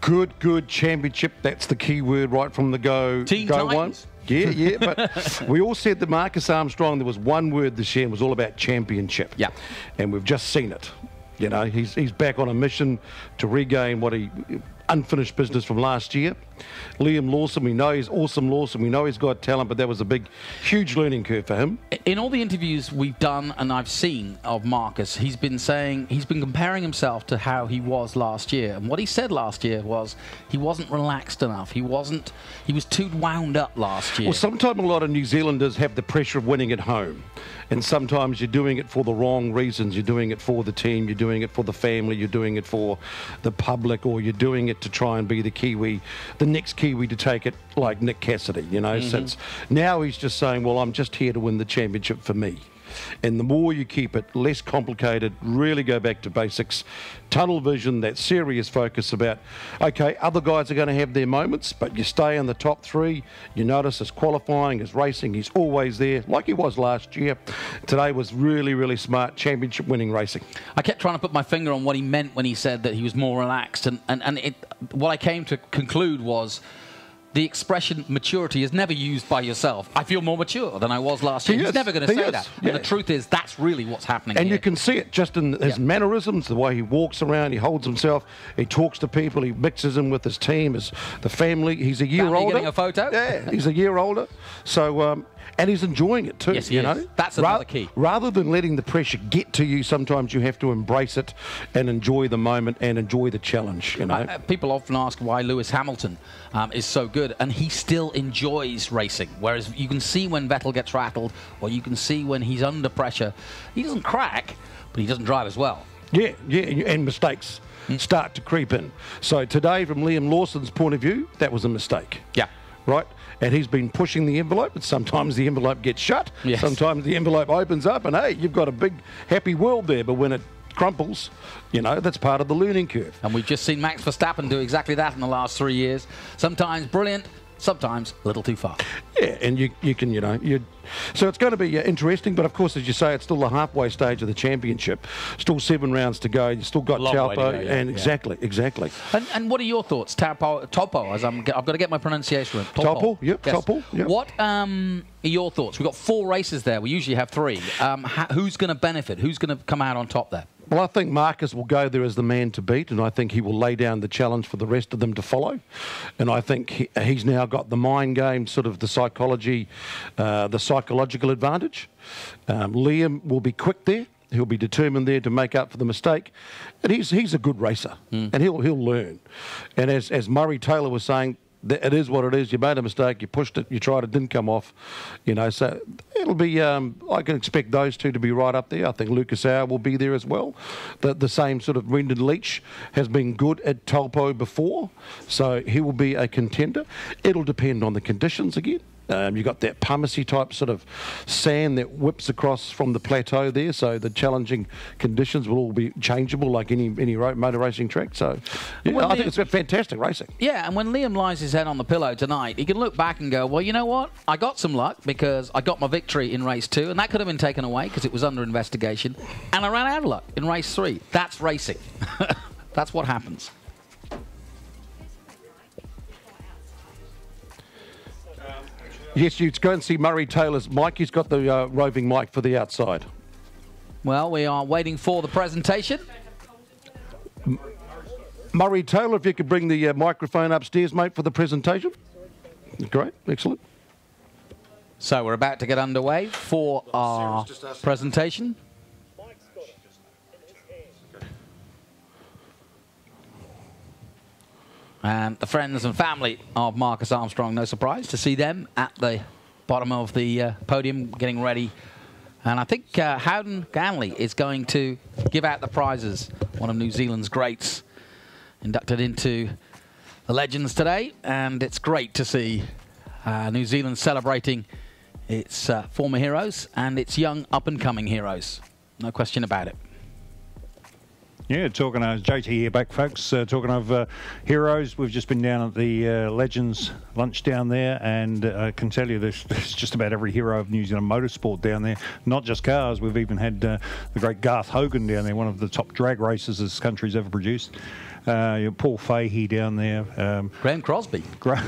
Good championship. That's the key word right from the go. Team go Titans. One. Yeah, but we all said that Marcus Armstrong, there was one word this year, and it was all about championship. Yeah. And we've just seen it. You know, he's back on a mission to regain what he unfinished business from last year. Liam Lawson, we know he's awesome Lawson. We know he's got talent, but that was a big, huge learning curve for him. In all the interviews we've done and I've seen of Marcus, he's been comparing himself to how he was last year. And what he said last year was he wasn't relaxed enough. He was too wound up last year. Well, sometimes a lot of New Zealanders have the pressure of winning at home. And sometimes you're doing it for the wrong reasons. You're doing it for the team, you're doing it for the family, you're doing it for the public, or you're doing it to try and be the Kiwi, the next Kiwi to take it like Nick Cassidy, you know. Since now he's just saying, well, I'm just here to win the championship for me. And the more you keep it less complicated, really go back to basics, tunnel vision, that serious focus about, okay, other guys are going to have their moments, but you stay in the top three. You notice his qualifying, his racing, he's always there, like he was last year. Today was really, really smart, championship winning racing. I kept trying to put my finger on what he meant when he said that he was more relaxed. And what I came to conclude was, the expression maturity is never used by yourself. I feel more mature than I was last year. He's never going to say that. Yeah. And the truth is, that's really what's happening And here. you can see it just in his mannerisms, the way he walks around, he holds himself, he talks to people, he mixes in with his team, the family. He's a year older. Getting a photo? Yeah, he's a year older. So, and he's enjoying it too. Yes, he is. That's another key. Rather than letting the pressure get to you, sometimes you have to embrace it and enjoy the moment and enjoy the challenge. You know, people often ask why Lewis Hamilton is so good, and he still enjoys racing. Whereas you can see when Vettel gets rattled, or you can see when he's under pressure, he doesn't crack, but he doesn't drive as well. Yeah, and mistakes start to creep in. So today, from Liam Lawson's point of view, that was a mistake. Yeah. Right? And he's been pushing the envelope, but sometimes the envelope gets shut. Yes. Sometimes the envelope opens up, and hey, you've got a big, happy world there. But when it crumples, you know, that's part of the learning curve. And we've just seen Max Verstappen do exactly that in the last 3 years. Sometimes brilliant, sometimes a little too far. Yeah, and you can, so it's going to be interesting, but of course, as you say, it's still the halfway stage of the championship. Still 7 rounds to go. You've still got Taupo, and exactly. And what are your thoughts, Taupo? As I've got to get my pronunciation right. Taupo, yep, yes. Taupo, yep. What are your thoughts? We've got 4 races there. We usually have 3. Who's going to benefit? Who's going to come out on top there? Well, I think Marcus will go there as the man to beat, and I think he will lay down the challenge for the rest of them to follow. And I think he's now got the mind game, sort of the psychology, the psychological advantage. Liam will be quick there. He'll be determined there to make up for the mistake. And he's a good racer, and he'll learn. And as Murray Taylor was saying, it is what it is. You made a mistake, you pushed it, you tried it, didn't come off. So it'll be, I can expect those two to be right up there. I think Lucas Auer will be there as well. The same sort of Brendan Leach has been good at Taupo before, so he will be a contender. It'll depend on the conditions again. You've got that pumicy type sort of sand that whips across from the plateau there, so the challenging conditions will all be changeable like any motor racing track. So yeah, I think it's fantastic racing. Yeah, and when Liam lies his head on the pillow tonight, he can look back and go, well, you know what? I got some luck because I got my victory in race 2, and that could have been taken away because it was under investigation, and I ran out of luck in race 3. That's racing. That's what happens. Yes, you go and see Murray Taylor's mic. He's got the roving mic for the outside. Well, we are waiting for the presentation. Murray Taylor, if you could bring the microphone upstairs, mate, for the presentation. Great, excellent. So we're about to get underway for our presentation. And the friends and family of Marcus Armstrong, no surprise to see them at the bottom of the podium getting ready. And I think Howden Ganley is going to give out the prizes, one of New Zealand's greats, inducted into the Legends today. And it's great to see New Zealand celebrating its former heroes and its young up-and-coming heroes. No question about it. Yeah, talking of JT here back, folks. Talking of heroes, we've just been down at the Legends lunch down there, and I can tell you there's just about every hero of New Zealand motorsport down there. Not just cars. We've even had the great Garth Hogan down there, one of the top drag racers this country's ever produced. Paul Fahey down there. Graham Crosby.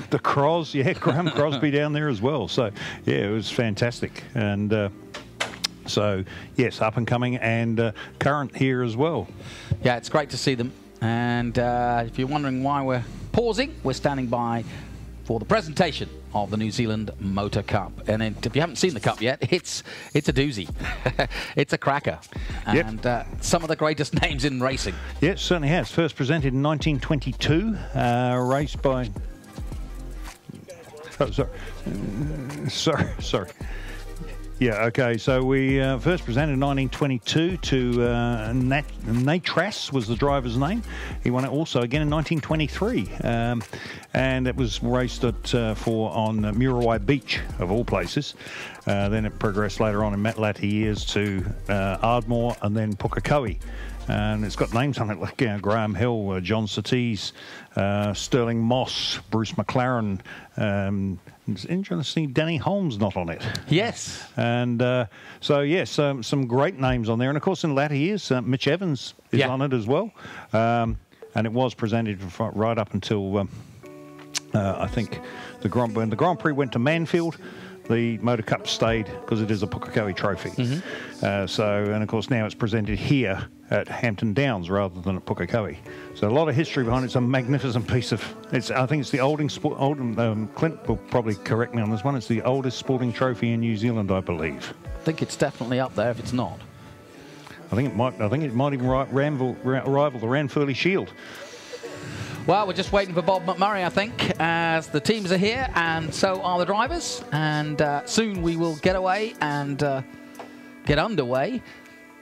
The Cros, yeah, Graham Crosby down there as well. So, yeah, it was fantastic. And so, yes, up and coming and current here as well. Yeah, it's great to see them. And if you're wondering why we're pausing, we're standing by for the presentation of the New Zealand Motor Cup. And if you haven't seen the cup yet, it's a doozy. It's a cracker. Yep. And some of the greatest names in racing. Yes, it certainly has. First presented in 1922, raced by... Oh, sorry. Yeah, okay, so we first presented in 1922 to Natras was the driver's name. He won it also again in 1923. And it was raced on Muriwai Beach, of all places. Then it progressed later on in latter years to Ardmore and then Pukekohe. And it's got names on it like Graham Hill, John Surtees, Sterling Moss, Bruce McLaren. It's interesting to see Danny Holmes not on it. Yes. And so, yes, some great names on there. And, of course, in latter years, Mitch Evans is on it as well. And it was presented right up until, I think, when the Grand Prix went to Manfield. The Motor Cup stayed because it is a Pukekohe trophy. Mm-hmm. And of course now it's presented here at Hampton Downs rather than at Pukekohe. So a lot of history behind it. It's a magnificent piece of. I think it's the Clint will probably correct me on this one. It's the oldest sporting trophy in New Zealand, I believe. I think it's definitely up there if it's not. I think it might even rival the Ranfurly Shield. Well, we're just waiting for Bob McMurray, I think, as the teams are here, and so are the drivers. And soon we will get away and get underway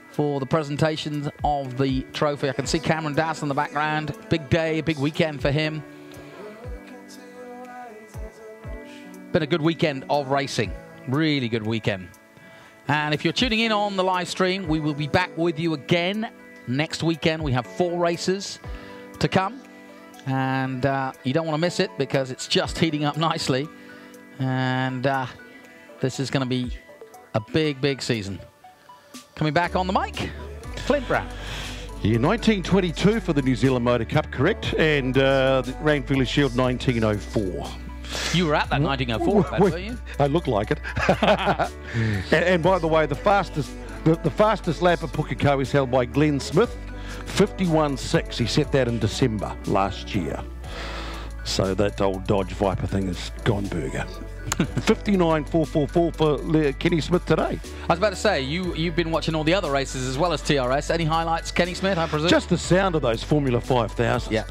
for the presentations of the trophy. I can see Cameron Dass in the background. Big day, big weekend for him. Been a good weekend of racing. Really good weekend. And if you're tuning in on the live stream, we will be back with you again next weekend. We have 4 races to come. And you don't want to miss it because it's just heating up nicely. And this is going to be a big, big season. Coming back on the mic, Clint Brown. Yeah, 1922 for the New Zealand Motor Cup, correct? And the Ranfurly Shield 1904. You were at that 1904 event, weren't you? I look like it. and by the way, the fastest lap at Pukekohe is held by Glenn Smith. 51.6. He set that in December last year. So that old Dodge Viper thing is gone burger. 59.444 for Kenny Smith today. I was about to say, you've been watching all the other races as well as TRS. Any highlights, Kenny Smith, I presume? Just the sound of those Formula 5000s. Yeah.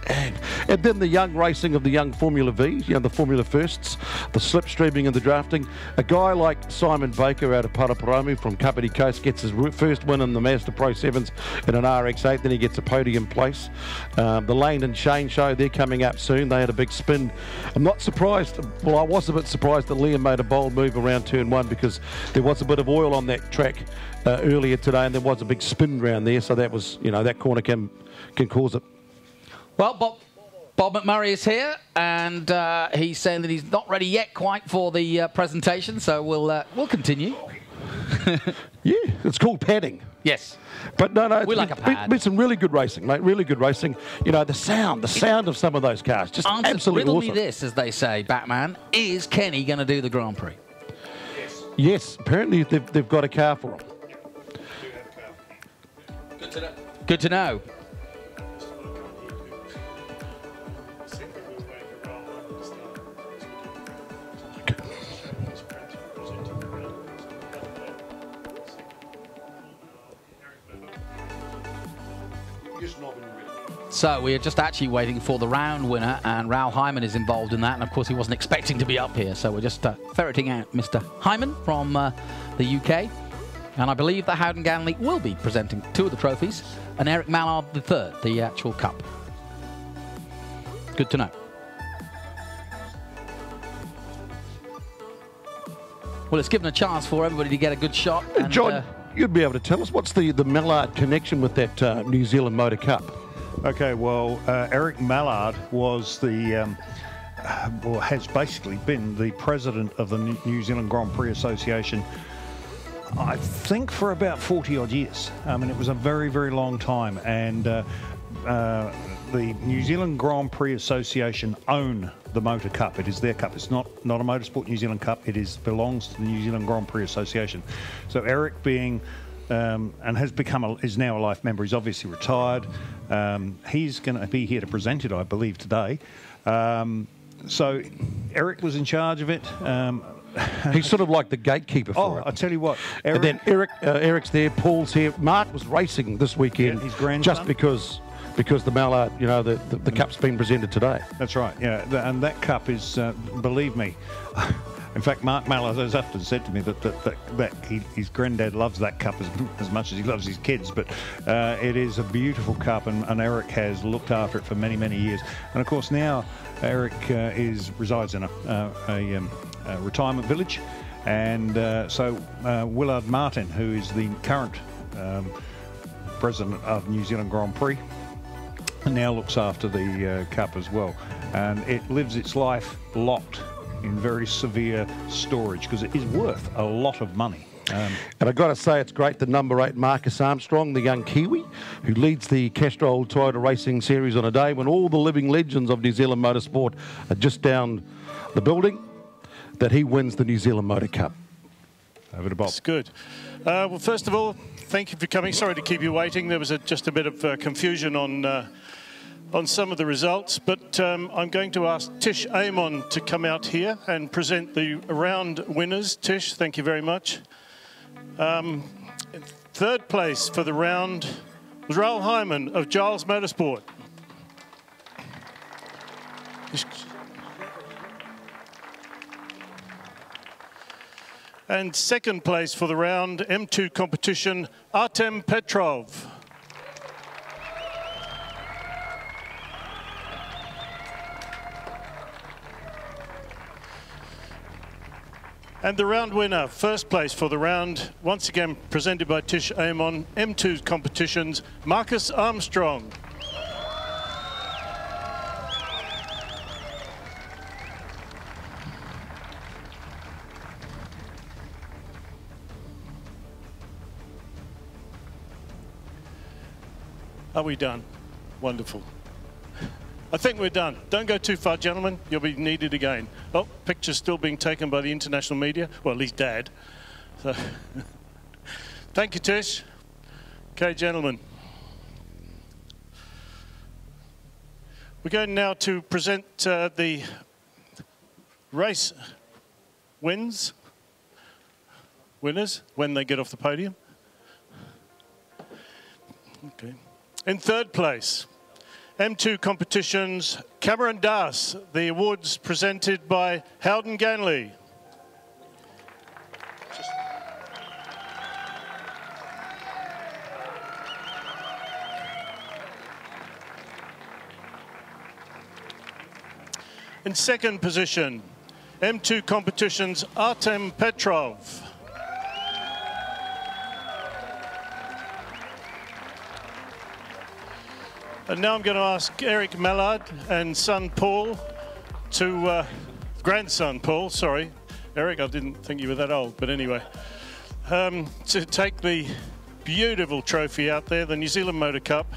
And then the young racing of the young Formula Vs, the Formula Firsts, the slipstreaming and the drafting. A guy like Simon Baker out of Paraparaumu from Kapiti Coast gets his first win in the Mazda Pro 7s in an RX-8, then he gets a podium place. The Lane and Shane show, they're coming up soon. They had a big spin. I'm not surprised, well, I was a bit surprised that Liam made a bold move around turn 1 because there was a bit of oil on that track earlier today and there was a big spin round there, so that was, that corner can cause it. Well, Bob McMurray is here and he's saying that he's not ready yet quite for the presentation, so we'll continue. Yeah, it's called padding. Yes. But no, we like a pad. Been some really good racing, mate. Really good racing. The sound of some of those cars, just absolutely awesome. Riddle me this, as they say, Batman. Is Kenny going to do the Grand Prix? Yes. Apparently they've got a car for him. Good to know. Just nod when you're ready. So we are just actually waiting for the round winner, and Raoul Hyman is involved in that, and of course he wasn't expecting to be up here, so we're just ferreting out Mr. Hyman from the UK, and I believe that Howden Ganley will be presenting 2 of the trophies, and Eric Mallard the 3rd, the actual cup. Good to know. Well, it's given a chance for everybody to get a good shot. And, John, you'd be able to tell us what's the Mallard connection with that New Zealand Motor Cup? Okay, well, Eric Mallard was the, well, has basically been the president of the New Zealand Grand Prix Association, I think, for about 40 odd years. I mean, it was a very, very long time, and the New Zealand Grand Prix Association own the Motor Cup. It is their cup. It's not a Motorsport New Zealand Cup. It belongs to the New Zealand Grand Prix Association. So Eric being and has become is now a life member. He's obviously retired. He's going to be here to present it, I believe, today. So Eric was in charge of it. He's sort of like the gatekeeper for it. I tell you what, Eric, and then Eric's there, Paul's here. Mark was racing this weekend, his grandson, just because the Mallard, you know, the cup's been presented today. That's right, yeah. And that cup is, believe me, in fact, Mark Mallard has often said to me that his granddad loves that cup as much as he loves his kids, but it is a beautiful cup, and Eric has looked after it for many, many years. And of course now Eric resides in a retirement village, and so Willard Martin, who is the current president of New Zealand Grand Prix, now looks after the cup as well, and it lives its life locked in very severe storage because it is worth a lot of money. And I've got to say, it's great that number 8 Marcus Armstrong, the young Kiwi, who leads the Castrol Toyota Racing Series on a day when all the living legends of New Zealand motorsport are just down the building, that he wins the New Zealand Motor Cup. Over to Bob. That's good. Well, first of all, thank you for coming. Sorry to keep you waiting. There was just a bit of confusion on some of the results, but I'm going to ask Tish Amon to come out here and present the round winners. Tish, thank you very much. 3rd place for the round was Raoul Hyman of Giles Motorsport. And 2nd place for the round M2 competition, Artem Petrov. And the round winner, 1st place for the round, once again presented by Tish Amon, M2 competitions, Marcus Armstrong. Are we done? Wonderful. I think we're done. Don't go too far, gentlemen. You'll be needed again. Oh, picture's still being taken by the international media. Well, at least Dad. So, thank you, Tish. Okay, gentlemen. We're going now to present the race winners when they get off the podium. Okay. In 3rd place, M2 competitions, Cameron Das. The awards presented by Howden Ganley. In 2nd position, M2 competitions, Artem Petrov. And now I'm going to ask Eric Mallard and son Paul to, grandson Paul, sorry. Eric, I didn't think you were that old, but anyway, to take the beautiful trophy out there, the New Zealand Motor Cup.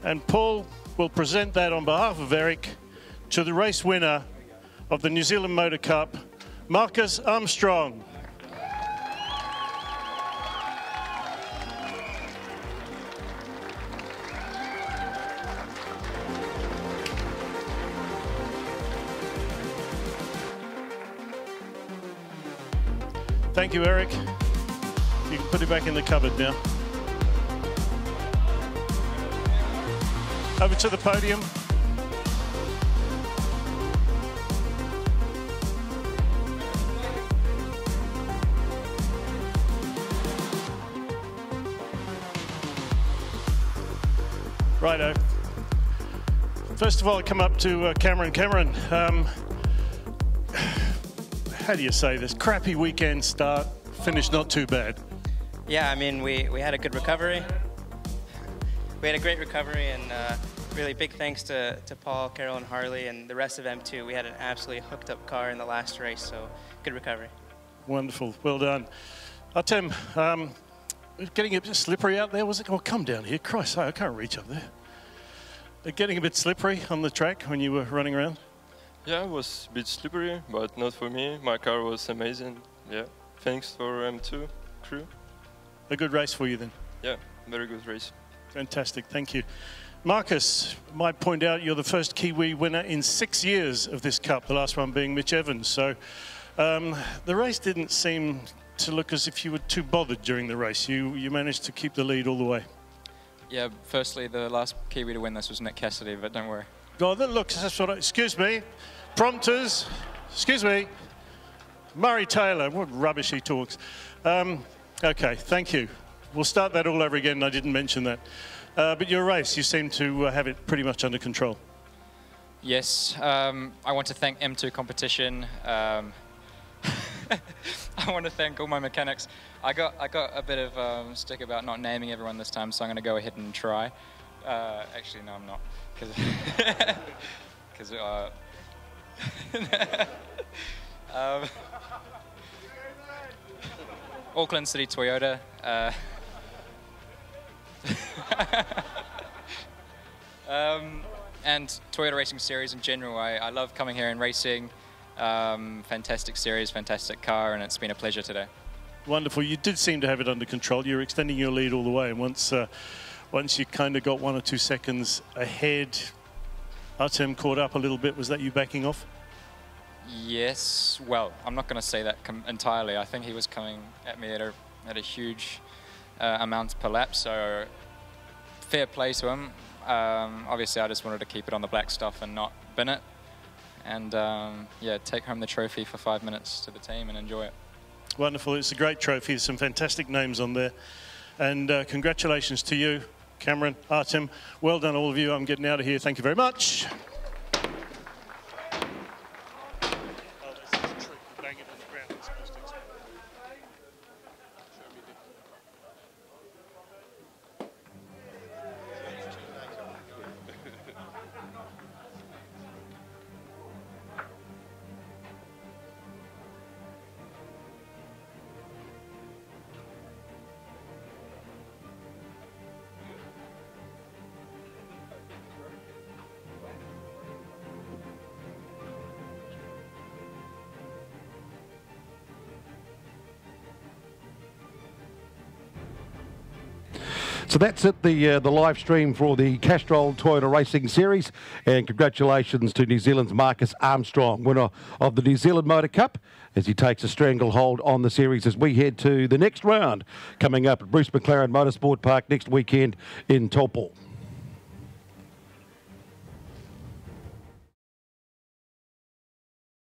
And Paul will present that on behalf of Eric to the race winner of the New Zealand Motor Cup, Marcus Armstrong. Thank you, Eric. You can put it back in the cupboard now. over to the podium. Righto. First of all, I come up to Cameron. Cameron, how do you say this? Crappy weekend start, finish not too bad. Yeah, I mean, we had a good recovery. We had a great recovery, and really big thanks to Paul, Carol, and Harley, and the rest of M2. We had an absolutely hooked up car in the last race, so good recovery. Wonderful, well done. Tim, getting a bit slippery out there, was it? Oh, come down here, Christ, I can't reach up there. Getting a bit slippery on the track when you were running around? Yeah, it was a bit slippery, but not for me. My car was amazing. Yeah, thanks for M2 crew. A good race for you then? Yeah, very good race. Fantastic, thank you. Marcus, might point out you're the first Kiwi winner in 6 years of this Cup, the last one being Mitch Evans. So the race didn't seem to look as if you were too bothered during the race. You managed to keep the lead all the way. Yeah, firstly, the last Kiwi to win this was Nick Cassidy, but don't worry. Oh, look, that's what excuse me. Prompters, excuse me. Murray Taylor, what rubbish he talks. Okay, thank you. We'll start that all over again. I didn't mention that. But your race, you seem to have it pretty much under control. Yes, I want to thank M2 Competition. I want to thank all my mechanics. I got a bit of stick about not naming everyone this time, so I'm going to go ahead and try. Actually, no, I'm not, because Auckland City Toyota. And Toyota Racing Series in general. I love coming here and racing. Fantastic series, fantastic car, and it's been a pleasure today. Wonderful. You did seem to have it under control. You're extending your lead all the way, and once you kind of got 1 or 2 seconds ahead, Artem caught up a little bit. Was that you backing off? Yes. Well, I'm not going to say that entirely. I think he was coming at me at a huge amount per lap, so fair play to him. Obviously, I just wanted to keep it on the black stuff and not bin it. And yeah, take home the trophy for 5 minutes to the team and enjoy it. Wonderful. It's a great trophy. There's some fantastic names on there. And congratulations to you, Cameron, Artem. Well done, all of you. I'm getting out of here. Thank you very much. So that's it, the live stream for the Castrol Toyota Racing Series, and congratulations to New Zealand's Marcus Armstrong, winner of the New Zealand Motor Cup, as he takes a stranglehold on the series as we head to the next round coming up at Bruce McLaren Motorsport Park next weekend in Taupo.